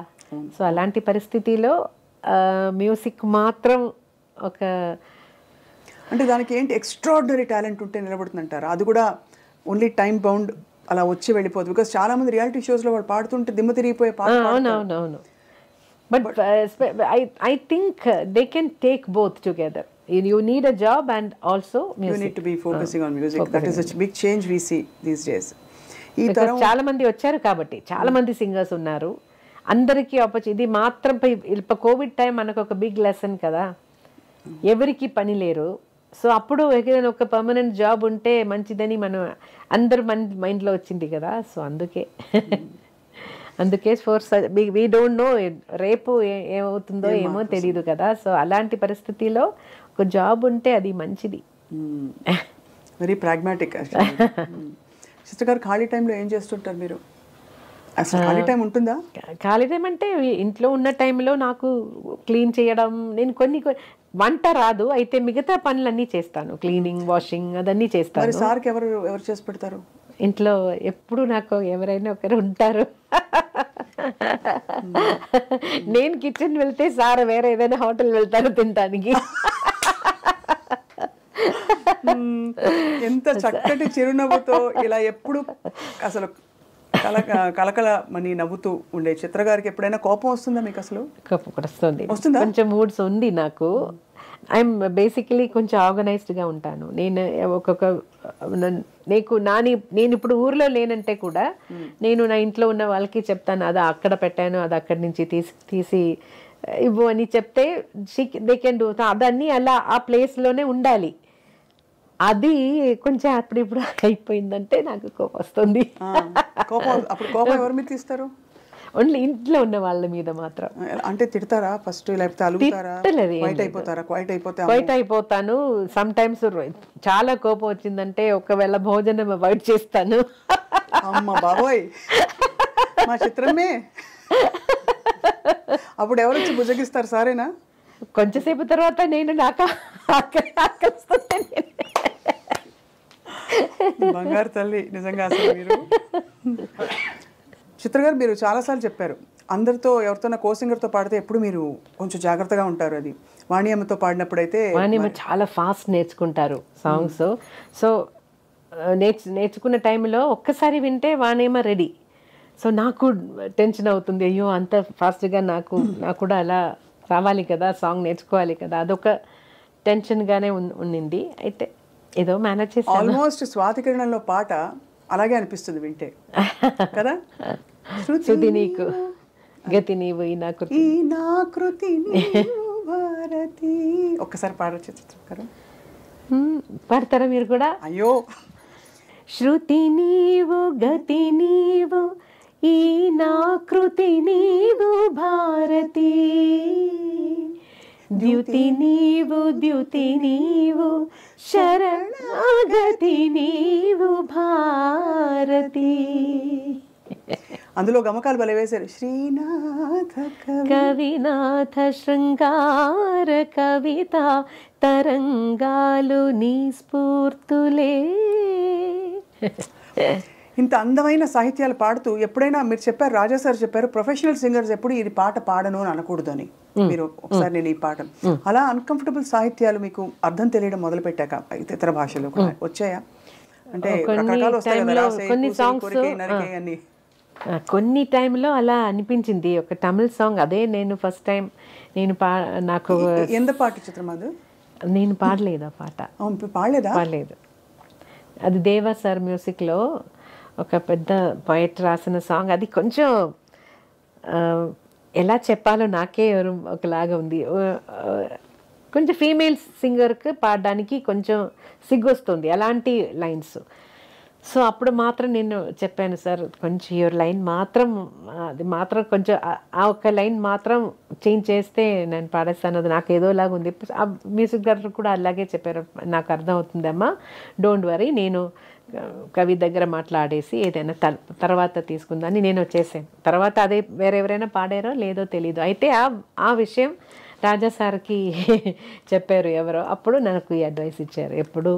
సో అలాంటి పరిస్థితిలో మ్యూజిక్ మాత్రం అంటే దానికి ఏంటి ఎక్స్ట్రాడినరీ టాలెంట్ ఉంటే నిలబడుతుందంటారా? అది కూడా ఓన్లీ టైం బౌండ్ అలా వచ్చి వెళ్ళిపోదు. బికాస్ చాలా మంది రియాలిటీ షోస్లో వాళ్ళు పాడుతుంటే దిమ్మ తిరిగిపోయే పాట. అవునవును, but I think they can take both together. You need a job and also music. You need to be focusing on music. That is a big change we see these days. చాలా మంది వచ్చారు కాబట్టి చాలా మంది సింగర్స్ ఉన్నారు. అందరికీ ఇది మాత్రం ఇప్పుడు కోవిడ్ టైం మనకు ఒక బిగ్ లెసన్ కదా, ఎవరికి పని లేరు. సో అప్పుడు ఏదైనా ఒక పర్మనెంట్ జాబ్ ఉంటే మంచిదని మనం అందరు మైండ్లో వచ్చింది కదా. సో అందుకే ఫోర్స్ వీ డోంట్ నో రేపు ఏమవుతుందో ఏమో తెలియదు కదా. సో అలాంటి పరిస్థితిలో ఒక జాబ్ ఉంటే అది మంచిది. Very pragmatic. సిస్టర్ గారు ఖాళీ టైంలో ఏం చేస్తుంటారు మీరు? అసలు ఖాళీ టైం ఉంటుందా? ఖాళీ టైం అంటే ఇంట్లో ఉన్న టైంలో నాకు క్లీన్ చేయడం, నేను కొన్ని వంట రాదు, అయితే మిగతా పనులన్నీ చేస్తాను, క్లీనింగ్, వాషింగ్ అదన్నీ చేస్తాను. సార్కి ఎవరు చేసి పెడతారు? ఇంట్లో ఎప్పుడు నాకు ఎవరైనా ఒకరు ఉంటారు. నేను కిచెన్ వెళ్తే సార్ వేరే ఏదైనా హోటల్ వెళ్తారు తినడానికి. ఎంత చక్కటి చిరునవ్వుతో ఇలా ఎప్పుడు అసలు కలకల మని నవ్వుతూ ఉండే చిత్ర గారికి ఎప్పుడైనా కోపం వస్తుందా మీకు? అసలు కోపం కూడా వస్తుంది, కొంచెం మూడ్స్ ఉంది నాకు. ఐఎమ్ బేసికలీ కొంచెం ఆర్గనైజ్డ్గా ఉంటాను నేను. నేను ఇప్పుడు ఊర్లో లేనంటే కూడా నేను నా ఇంట్లో ఉన్న వాళ్ళకి చెప్తాను, అది అక్కడ పెట్టాను, అది అక్కడి నుంచి తీసి ఇవ్వు అని చెప్తే దే కెన్ డూ. అదన్నీ అలా ఆ ప్లేస్లోనే ఉండాలి. అది కొంచెం అప్పుడు అయిపోయిందంటే నాకు కోపం వస్తుంది. ఎవరి మీద తీస్తారు? ఓన్లీ ఇంట్లో ఉన్న వాళ్ళ మీద మాత్రం. అంటే తిడతారా ఫస్ట్, లేకపోతే అలుగుతారా? క్వైట్ అయిపోతాను. సమ్ టైమ్స్ చాలా కోపం వచ్చిందంటే ఒకవేళ భోజనం అవాయిడ్ చేస్తాను. అమ్మ బాబోయ్, మా చిత్రమే. అప్పుడు ఎవరు వచ్చి భుజగిస్తారు? సారేనా? కొంచెంసేపు తర్వాత నేను నాకు బంగారు తల్లి నిజంగా. అసలు మీరు చిత్ర గారు, మీరు చాలాసార్లు చెప్పారు అందరితో ఎవరితోనా కోసింగర్తో పాడితే ఎప్పుడు మీరు కొంచెం జాగ్రత్తగా ఉంటారు. అది వాణియమ్మతో పాడినప్పుడు అయితే వాణియమ్మ చాలా ఫాస్ట్ నేర్చుకుంటారు సాంగ్స్. సో నేర్చుకున్న టైంలో ఒక్కసారి వింటే వాణియమ్మ రెడీ. సో నాకు టెన్షన్ అవుతుంది, అయ్యో అంత ఫాస్ట్గా నాకు కూడా అలా రావాలి కదా, సాంగ్ నేర్చుకోవాలి కదా, అదొక టెన్షన్గానే ఉండింది. అయితే ఏదో మేనేజ్ చేసి ఆల్మోస్ట్ స్వాతికిరణంలో పాట అలాగే అనిపిస్తుంది వింటే కదా. శృతి నీకు గతి నీవు ఈ నాకృతి భారతి. ఒక్కసారి పాడొచ్చు చిత్రం? పాడతారా మీరు కూడా? అయ్యో. శృతి నీవు గతి నీవు ఈ నాకృతి నీవు భారతి, ద్యుతి నీవు శరణాగతి నీవు భారతి. అందులో గమకాలు భలే వేశారు. శ్రీనాథ కవినాథ శృంగార కవిత తరంగాలు నీ స్ఫూర్తులే. ఇంత అందమైన సాహిత్యాలు పాడుతూ ఎప్పుడైనా మీరు చెప్పారు, రాజా సార్ చెప్పారు, ప్రొఫెషనల్ సింగర్స్ ఎప్పుడు ఇది పాట పాడను అని అనకూడదు అని. మీరు ఒకసారి నేను ఈ పాట అలా అన్కంఫర్టబుల్ సాహిత్యాలు మీకు అర్థం తెలియడం మొదలు పెట్టాక ఇతర భాషలు వచ్చాయా? అంటే రకరకాలు వస్తాయి కదా, కొన్ని సాంగ్స్ కొన్ని టైంలో అలా అనిపించింది. ఒక తమిళ్ సాంగ్ అదే నేను ఫస్ట్ టైం నాకు ఎంత పాట చిత్రం అది? నేను పాడలేదు ఆ పాట. పాడలేదు. అది దేవా సార్ మ్యూజిక్లో ఒక పెద్ద పోయట్ రాసిన సాంగ్. అది కొంచెం ఎలా చెప్పాలో నాకే ఒకలాగా ఉంది. కొంచెం ఫీమేల్ సింగర్కి పాడడానికి కొంచెం సిగ్గొస్తుంది అలాంటి లైన్స్. సో అప్పుడు మాత్రం నేను చెప్పాను, సార్ కొంచెం యువర్ లైన్ మాత్రం అది మాత్రం కొంచెం ఆ ఒక్క లైన్ మాత్రం చేంజ్ చేస్తే నేను పాడేస్తాను, అది నాకు ఏదోలాగా ఉంది. ఆ మ్యూజిక్ డైరెక్టర్ కూడా అలాగే చెప్పారు, నాకు అర్థం అవుతుందమ్మా, డోంట్ వరీ, నేను కవి దగ్గర మాట్లాడేసి ఏదైనా తర్వాత తీసుకుందని నేను వచ్చేసాను. తర్వాత అదే వేరెవరైనా పాడారో లేదో తెలీదు. అయితే ఆ విషయం రాజా సార్కి చెప్పారు ఎవరో, అప్పుడు నాకు ఈ అడ్వైస్ ఇచ్చారు, ఎప్పుడు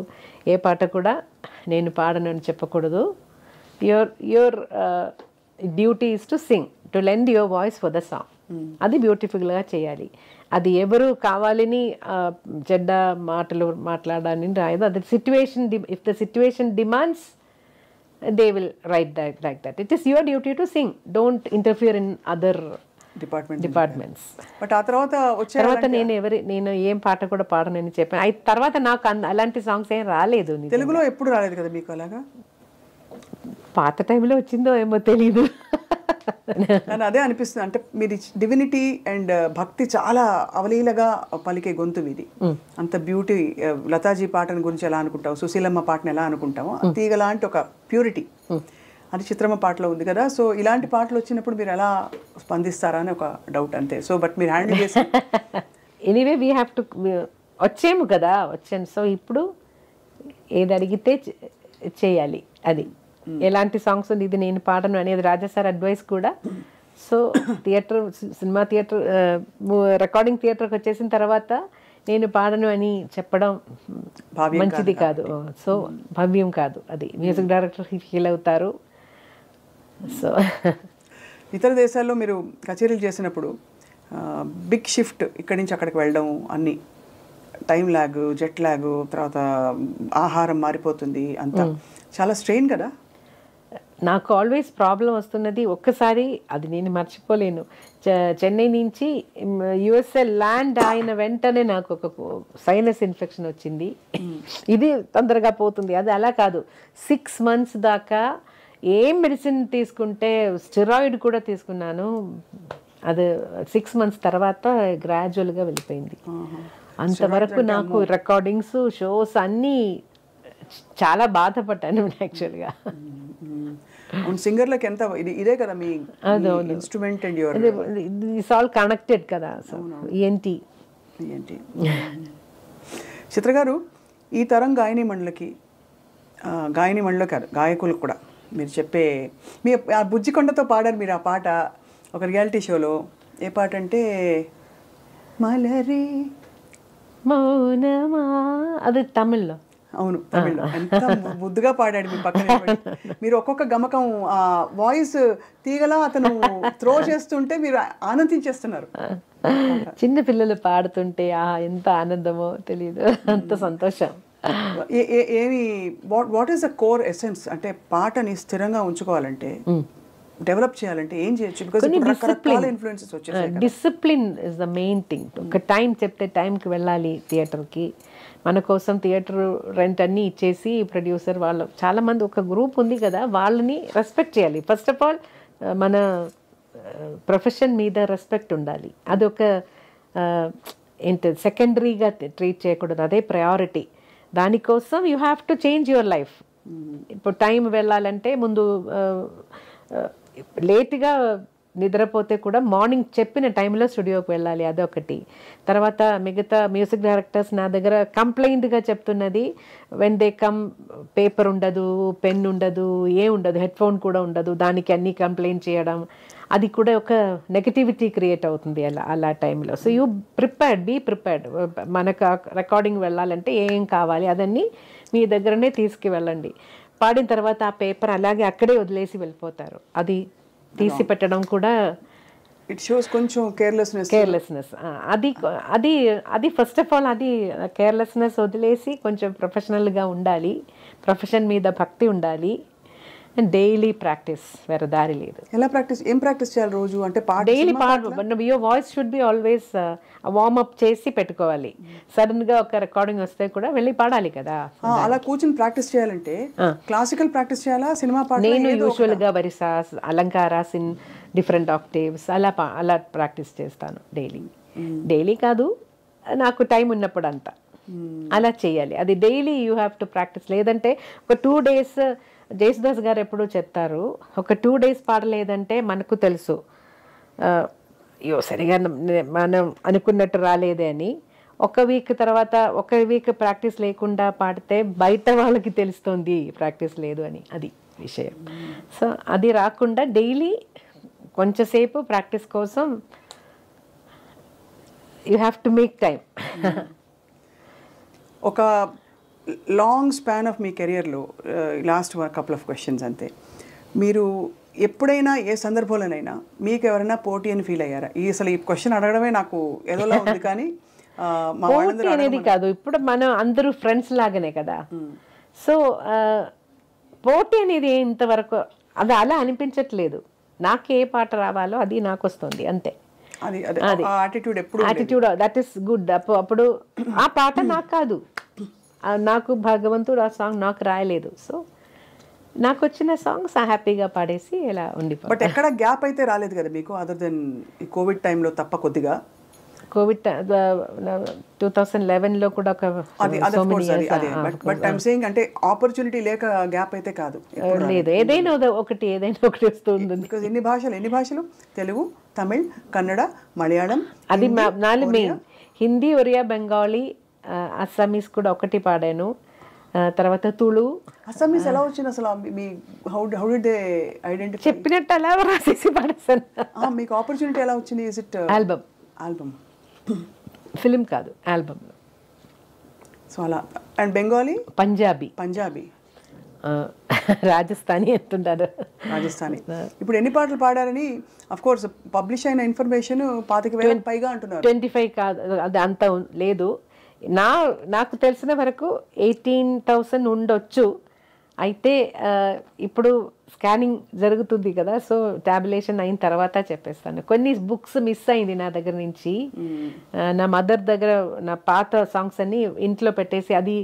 ఏ పాట కూడా నేను పాడను అని చెప్పకూడదు. Your duty is to sing, to lend your voice for the song. అది బ్యూటిఫుల్గా చేయాలి. అది ఎవరు కావాలని చెడ్డ మాటలు మాట్లాడాలని రాయదు. అది situation, if the situation demands they will write like that. It is your duty to sing, don't interfere in other departments. But ఆ తర్వాత నేను ఏం పాట కూడా పాడనని చెప్పాను. తర్వాత నాకు అలాంటి సాంగ్స్ ఏం రాలేదు. తెలుగులో ఎప్పుడు రాలేదు కదా మీకు అలాగా? పాత టైంలో వచ్చిందో ఏమో తెలీదు. కానీ అదే అనిపిస్తుంది, అంటే మీది డివినిటీ అండ్ భక్తి చాలా అవలీలగా పలికే గొంతు ఇది. అంత బ్యూటీ. లతాజీ పాటను గురించి ఎలా అనుకుంటావు, సుశీలమ్మ పాటను ఎలా అనుకుంటామో, తీగ లాంటి ఒక ప్యూరిటీ అది చిత్రమ్మ పాటలో ఉంది కదా. సో ఇలాంటి పాటలు వచ్చినప్పుడు మీరు ఎలా స్పందిస్తారా అని ఒక డౌట్ అంతే. సో బట్ మీరు హ్యాండిల్ చేసి ఎనీవే వీ హ్యావ్ టు వచ్చాము కదా, వచ్చాను. సో ఇప్పుడు ఏది అడిగితే చేయాలి. అది ఎలాంటి సాంగ్స్ ఉంది, ఇది నేను పాడను అనేది రాజా సార్ అడ్వైస్ కూడా. So theatre, cinema theatre, recording థియేటర్కి వచ్చేసిన తర్వాత నేను పాడను అని చెప్పడం మంచిది కాదు. సో భవ్యం కాదు, అది మ్యూజిక్ డైరెక్టర్ ఫీల్ అవుతారు. సో ఇతర దేశాల్లో మీరు కచేరీలు చేసినప్పుడు బిగ్ షిఫ్ట్, ఇక్కడి నుంచి అక్కడికి వెళ్ళడం, అన్ని టైం ల్యాగ్, జెట్ ల్యాగ్, తర్వాత ఆహారం మారిపోతుంది, అంతా చాలా స్ట్రెయిన్ కదా. నాకు ఆల్వేస్ ప్రాబ్లం వస్తున్నది, ఒక్కసారి అది నేను మర్చిపోలేను. చెన్నై నుంచి యుఎస్ఏ ల్యాండ్ అయిన వెంటనే నాకు ఒక సైనస్ ఇన్ఫెక్షన్ వచ్చింది. ఇది తొందరగా పోతుంది, అది అలా కాదు. 6 months దాకా ఏం మెడిసిన్ తీసుకుంటే, స్టెరాయిడ్ కూడా తీసుకున్నాను, అది 6 months తర్వాత గ్రాడ్యువల్గా వెళ్ళిపోయింది. అంతవరకు నాకు రికార్డింగ్స్, షోస్ అన్నీ చాలా బాధపడ్డాను యాక్చువల్గా. సింగర్లకు ఎంత ఇదే కదా మీ instrument and your it's all connected కదా. సో ఏంటి చిత్ర గారు, ఈ తరం గాయని మండలిలో కాదు, గాయకులకు కూడా మీరు చెప్పే, మీ ఆ బుజ్జికొండతో పాడారు మీరు ఆ పాట ఒక రియాలిటీ షోలో. ఏ పాట అంటే మలరే మౌనమా, అది తమిళ్లో. అవును, తమిళ్లో. ఎంత ముద్దుగా పాడాడు మీ పక్కన. మీరు ఒక్కొక్క గమకం వాయిస్ తీగలా అతను త్రో చేస్తుంటే మీరు ఆనందించేస్తున్నారు. చిన్న పిల్లలు పాడుతుంటే ఎంత ఆనందమో తెలియదు, అంత సంతోషం. ఏమి what is the core essence, అంటే పాటని స్థిరంగా ఉంచుకోవాలంటే, డెవలప్ చేయాలంటే ఏం చేయొచ్చు? బికాజ్ రకరకాల ఇన్ఫ్లుయెన్సెస్ వచ్చేసాయి. Discipline is the main thing. ఒక టైం చెప్తే టైంకి వెళ్ళాలి థియేటర్కి. మన కోసం థియేటర్ రెంట్ అన్నీ ఇచ్చేసి ప్రొడ్యూసర్ వాళ్ళు చాలామంది ఒక గ్రూప్ ఉంది కదా, వాళ్ళని రెస్పెక్ట్ చేయాలి. ఫస్ట్ ఆఫ్ ఆల్ మన ప్రొఫెషన్ మీద రెస్పెక్ట్ ఉండాలి. అదొక ఏంటి సెకండరీగా ట్రీట్ చేయకూడదు, అదే ప్రయారిటీ. దానికోసం you have to change your life. ఇప్పుడు టైం వెళ్ళాలంటే ముందు లేట్గా నిద్రపోతే కూడా మార్నింగ్ చెప్పిన టైంలో స్టూడియోకి వెళ్ళాలి, అదొకటి. తర్వాత మిగతా మ్యూజిక్ డైరెక్టర్స్ నా దగ్గర కంప్లైంట్గా చెప్తున్నది, వెన్ దే కమ్ పేపర్ ఉండదు, పెన్ ఉండదు, ఉండదు, హెడ్ ఫోన్ కూడా ఉండదు, దానికి అన్నీ కంప్లైంట్ చేయడం, అది కూడా ఒక నెగటివిటీ క్రియేట్ అవుతుంది అలా టైంలో. So you be prepared. మనకు రికార్డింగ్ వెళ్ళాలంటే ఏం కావాలి అదన్నీ మీ దగ్గరనే తీసుకువెళ్ళండి. పాడిన తర్వాత ఆ పేపర్ అలాగే అక్కడే వదిలేసి వెళ్ళిపోతారు, అది తీసి పెట్టడం కూడా ఇట్ షోస్ కొంచెం కేర్లెస్నెస్. అది ఫస్ట్ ఆఫ్ ఆల్ అది కేర్లెస్నెస్ వదిలేసి కొంచెం ప్రొఫెషనల్గా ఉండాలి, ప్రొఫెషన్ మీద భక్తి ఉండాలి, అండ్ డైలీ ప్రాక్టీస్, వేరే దారి లేదు. ఏం ప్రాక్టీస్ చేయాలి రోజు? అంటే daily your voice should be always warm up చేసి పెట్టుకోవాలి. సడన్గా ఒక రికార్డింగ్ వస్తే కూడా వెళ్ళి పాడాలి కదా. అలా కూర్చొని ప్రాక్టీస్ చేయాలంటే క్లాసికల్ ప్రాక్టీస్ చేయాలా, సినిమా పాట? నేను యూజువల్గా వరిసాస్, అలంకారాస్ ఇన్ డిఫరెంట్ ఆక్టేవ్స్ అలా ప్రాక్టీస్ చేస్తాను డైలీ కాదు, నాకు టైం ఉన్నప్పుడు అంతా అలా చేయాలి. అది daily you have to practice. లేదంటే ఒక 2 days జేసుదాస్ గారు ఎప్పుడూ చెప్తారు, ఒక 2 days పాడలేదంటే మనకు తెలుసు సరిగా మనం అనుకున్నట్టు రాలేదే అని. ఒక వీక్ తర్వాత ఒక వీక్ ప్రాక్టీస్ లేకుండా పాడితే బయట వాళ్ళకి తెలుస్తుంది ప్రాక్టీస్ లేదు అని, అది విషయం. సో అది రాకుండా డైలీ కొంచెంసేపు ప్రాక్టీస్ కోసం you have to make time. ఒక లాంగ్ స్పాన్ ఆఫ్ మీ కెరియర్లో లాస్ట్ కపుల్ ఆఫ్ క్వశ్చన్స్ అంతే, మీరు ఎప్పుడైనా ఏ సందర్భంలోనైనా మీకు ఎవరైనా పోటీ అని ఫీల్ అయ్యారా? అసలు ఈ క్వశ్చన్ అడగడమే నాకు ఏదోలా ఉంది, కానీ పోటీ అనేది కాదు, ఇప్పుడు మనం అందరూ ఫ్రెండ్స్ లాగానే కదా. సో పోటీ అనేది ఇంతవరకు అది అలా అనిపించట్లేదు. నాకు ఏ పాట రావాలో అది నాకు వస్తుంది అంతే. Attitude that is good. అప్పుడు ఆ పాట నాకు కాదు, నాకు భగవంతుడు ఆ సాంగ్ నాకు రాయలేదు. సో నాకు వచ్చిన సాంగ్స్ హ్యాపీగా పాడేసి ఇలా ఉండిపో. బట్ ఎక్కడ గ్యాప్ అయితే రాలేదు కదా మీకు, అదర్ దెన్ ఈ కోవిడ్ టైంలో తప్ప కొద్దిగా? కోవిడ్ 2011లో కూడా ఒక అది అదే బట్ ఐమ్ సేయింగ్ అంటే ఆపర్చునిటీ లేక గ్యాప్ అయితే కాదు. లేదు, ఏదైనా ఒకటి వస్తుంది. బికాజ్ ఎన్ని భాషలు? తెలుగు, తమిళ్, కన్నడ, మలయాళం, అది 4 మెయిన్. హిందీ, ఒరియా, బెంగాలీ, అస్సామీస్ కూడా ఒకటి పాడాను. తర్వాత తుళు. అస్సామీస్ ఎలా వచ్చింది అసలు? Me how did they identify? చెప్పినట్టు అలా రాసేసి పాడేసాను. మీకు ఆపర్చునిటీ ఎలా వచ్చింది? Is it album? ఫిలిం కాదు, ఆల్బమ్. సో అలా. అండ్ బెంగాలీ? పంజాబీ, రాజస్థానీ ఎంతుంటారు. రాజస్థానీ. ఇప్పుడు ఎన్ని పాటలు పాడారని అఫ్ కోర్స్ పబ్లిష్ అయిన ఇన్ఫర్మేషన్ 25,000 పైగా అంటున్నారు. 25 కాదు, అది అంత లేదు. నాకు తెలిసిన వరకు 18,000 ఉండొచ్చు. అయితే ఇప్పుడు స్కానింగ్ జరుగుతుంది కదా, సో టాబ్యులేషన్ అయిన తర్వాత చెప్పేస్తాను. కొన్ని బుక్స్ మిస్ అయింది నా దగ్గర నుంచి. నా మదర్ దగ్గర నా పాత సాంగ్స్ అన్ని ఇంట్లో పెట్టేసి అది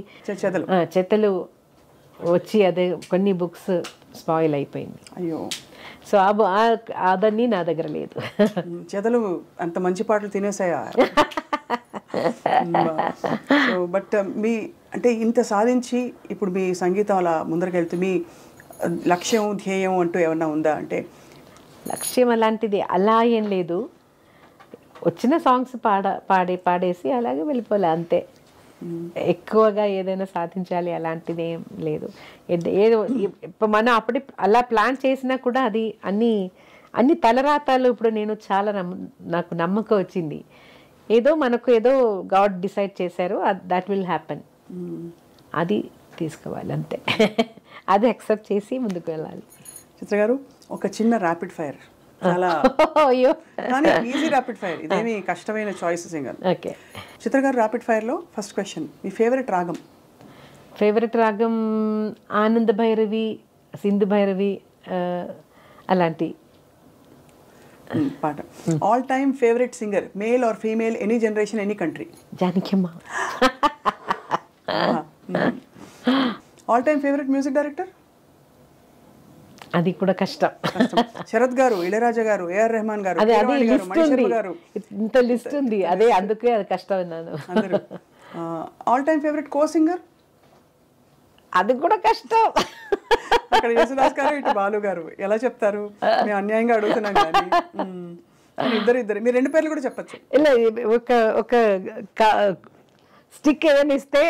చెత్తలు వచ్చి అదే కొన్ని బుక్స్ స్పాయిల్ అయిపోయింది. అయ్యో. సో అదన్నీ నా దగ్గర లేదు. చెదలు అంత మంచి పాటలు తినేసాయా? సో బట్ మీ అంటే ఇంత సాధించి ఇప్పుడు మీ సంగీతం అలా ముందరకెళ్తూ మీ లక్ష్యం, ధ్యేయం అంటూ ఏమన్నా ఉందా? అంటే లక్ష్యం అలాంటిది అలా ఏం లేదు. వచ్చిన సాంగ్స్ పాడేసి అలాగే వెళ్ళిపోలే అంతే. ఎక్కువగా ఏదైనా సాధించాలి అలాంటిది ఏం లేదు. ఏదో మనం అప్పుడే అలా ప్లాన్ చేసినా కూడా అది అన్ని తలరాతాలు ఇప్పుడు నేను చాలా నాకు నమ్మకం వచ్చింది. మనకు ఏదో గాడ్ డిసైడ్ చేశారు, దట్ విల్ హ్యాపెన్. అది తీసుకోవాలి అంతే. అది యాక్సెప్ట్ చేసి ముందుకు వెళ్ళాలి. చిత్ర గారు, ఒక చిన్న ర్యాపిడ్ ఫైర్, చాలా కానీ ఈజీ ర్యాపిడ్ ఫైర్, ఇదేమి కష్టమైన చాయిసెస్ ఏం కాదు. ఓకే. చిత్ర గారు, ర్యాపిడ్ ఫైర్లో ఫస్ట్ క్వశ్చన్, మీ ఫేవరెట్ రాగం? ఫేవరెట్ రాగం ఆనంద భైరవి, సింధు భైరవి అలాంటి పాట. All time favourite singer, male or female, any generation, any country? Janakamma. All time favourite music director? అది కూడా కష్టం. శరత్ గారు, ఇళయరాజా గారు, ఏఆర్ రెహమాన్ గారు, ఇంత లిస్ట్ ఉంది. అదే అందుకే అది కష్టం అన్నాను. All time favourite co singer? అది కూడా కష్టం. అక్కడ యేసుదాస్ గారు, ఇటు బాలు గారు. ఎలా చెప్తారు? మేము అన్యాయంగా అడుగుతున్నాం కానీ ఇద్దరు మీరు 2 పేర్లు కూడా చెప్పచ్చు. ఇలా ఒక స్టిక్ ఏదైనా ఇస్తే,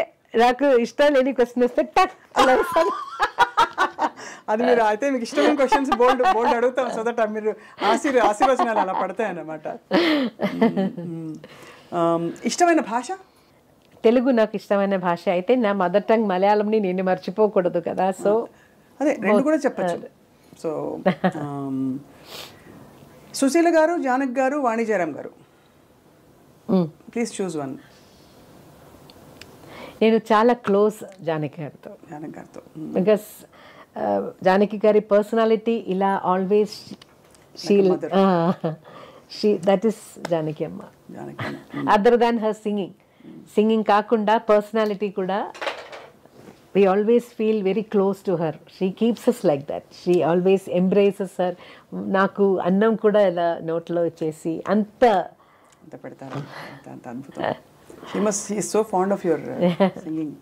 నాకు ఇష్టం లేని క్వశ్చన్ వస్తే టక్ అలా ఇస్తాను. అది మీరు అయితే మీకు ఇష్టమైన క్వశ్చన్స్ బోల్డ్ అడుగుతాం, సో దట్ మీరు ఆశీర్వచనాలు అలా పడతాయన్నమాట. ఇష్టమైన భాష? తెలుగు నాకు ఇష్టమైన భాష. అయితే నా మదర్ టంగ్ మలయాళంని నేను మర్చిపోకూడదు కదా, సో అదే 2 కూడా చెప్పచ్చు. సో సుశీల గారు, జానక్ గారు, వాణి జయరామ్ గారు, ప్లీజ్ చూస్ వన్. నేను చాలా క్లోజ్ జానకి గారితో. బికాస్ జానకి గారి పర్సనాలిటీ ఇలా ఆల్వేస్ దట్ ఈస్ జానకి అమ్మ. అదర్ దాన్ హర్ సింగింగ్ కాకుండా పర్సనాలిటీ కూడా we always feel very close to her. She keeps us like that. She always embraces her. నాకు అన్నం కూడా ఇలా నోట్లో వచ్చేసి అంత పెడతారు. అంత అద్భుతం. She is so fond of your singing.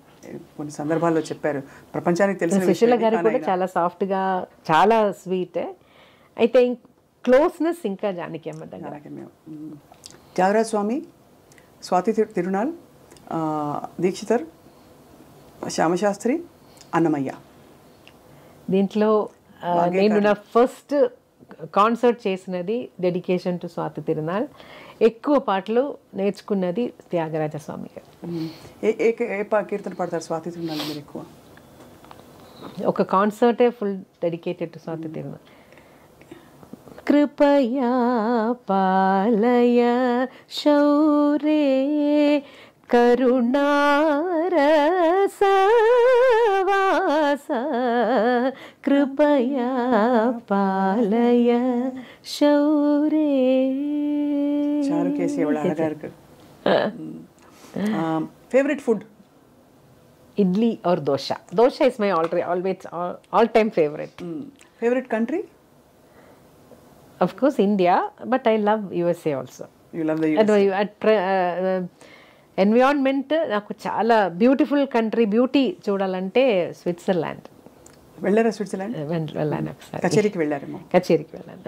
కొన్ని సందర్భాల్లో చెప్పారు, ప్రపంచానికి తెలిసిన. సుశీల గారు కూడా చాలా సాఫ్ట్గా, చాలా స్వీట్. అయితే క్లోజ్నెస్ ఇంకా జానకి అమ్మ దగ్గర. త్యాగరాజ స్వామి, స్వాతి తిరునాల్, దీక్షితర్, శ్యామశాస్త్రి, అన్నమయ్య. దీంట్లో నేను నా ఫస్ట్ కాన్సర్ట్ చేసినది డెడికేషన్ టు స్వాతి తిరునాల్. ఎక్కువ పాటలు నేర్చుకున్నది త్యాగరాజ స్వామి గారు. ఏ కీర్తన పాడతారు స్వాతి తిరునాల్ మీరు ఎక్కువ? ఒక కాన్సర్టే full dedicated to Swathi Thirunal. కృపయా పాలయ శౌరే కరుణారసవాస కృపయా పాలయ శౌరే. చారుకేసి ఎవరు అడగారు? Favourite food? idli or dosha. Dosha is my always all-time favorite. Favourite country? Of course, India, but I love USA also. You love the environment నాకు చాలా బ్యూటిఫుల్ కంట్రీ, బ్యూటీ చూడాలంటే స్విట్జర్లాండ్ వెళ్ళారా? స్విట్జర్లాండ్ వెళ్ళాను ఒకసారి. కచేరీకి వెళ్ళారేమో. కచేరీకి వెళ్ళాను.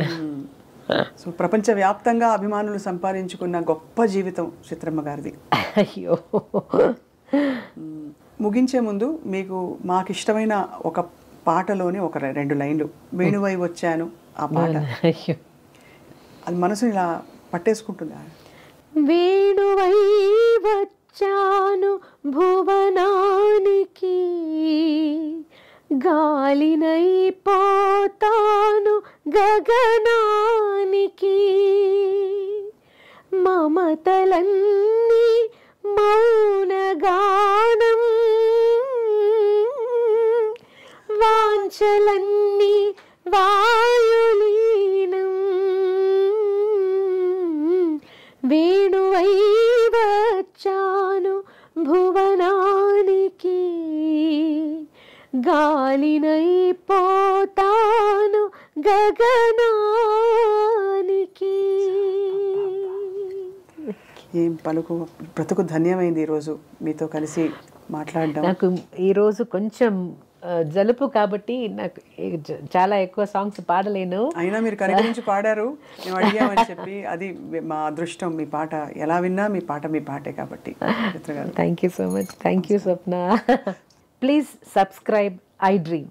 సో ప్రపంచవ్యాప్తంగా అభిమానులు సంపాదించుకున్న గొప్ప జీవితం చిత్రమ్మ గారిది. అయ్యో. ముగించే ముందు మీకు మాకు ఇష్టమైన ఒక పాటలోని ఒక 2 లైన్లు, వేణువై వచ్చాను ఆ పాట, అయ్యో, అది మనసుని ఇలా పట్టేసుకుంటుందా? వేణువై వచ్చాను భువనానికి, గాలినై పోతాను గగనానికి, మమతలన్నీ మౌనగానం, వాంఛలన్నీ వాయులీనం, వేణువై వచ్చాను భువనానికి, గాలినై పోతాను గగనానికి. ఏం పలుకు, బ్రతుకు ధన్యమైంది ఈరోజు మీతో కలిసి మాట్లాడడం. నాకు ఈరోజు కొంచెం జలుపు కాబట్టి నాకు చాలా ఎక్కువ సాంగ్స్ పాడలేను. అయినా మీరు కనికరించి పాడారు, మేము అడిగామని చెప్పి, అది మా అదృష్టం. మీ పాట ఎలా విన్నా మీ పాటే కాబట్టి. Thank you so much. Thank you Swapna. Please subscribe I dream.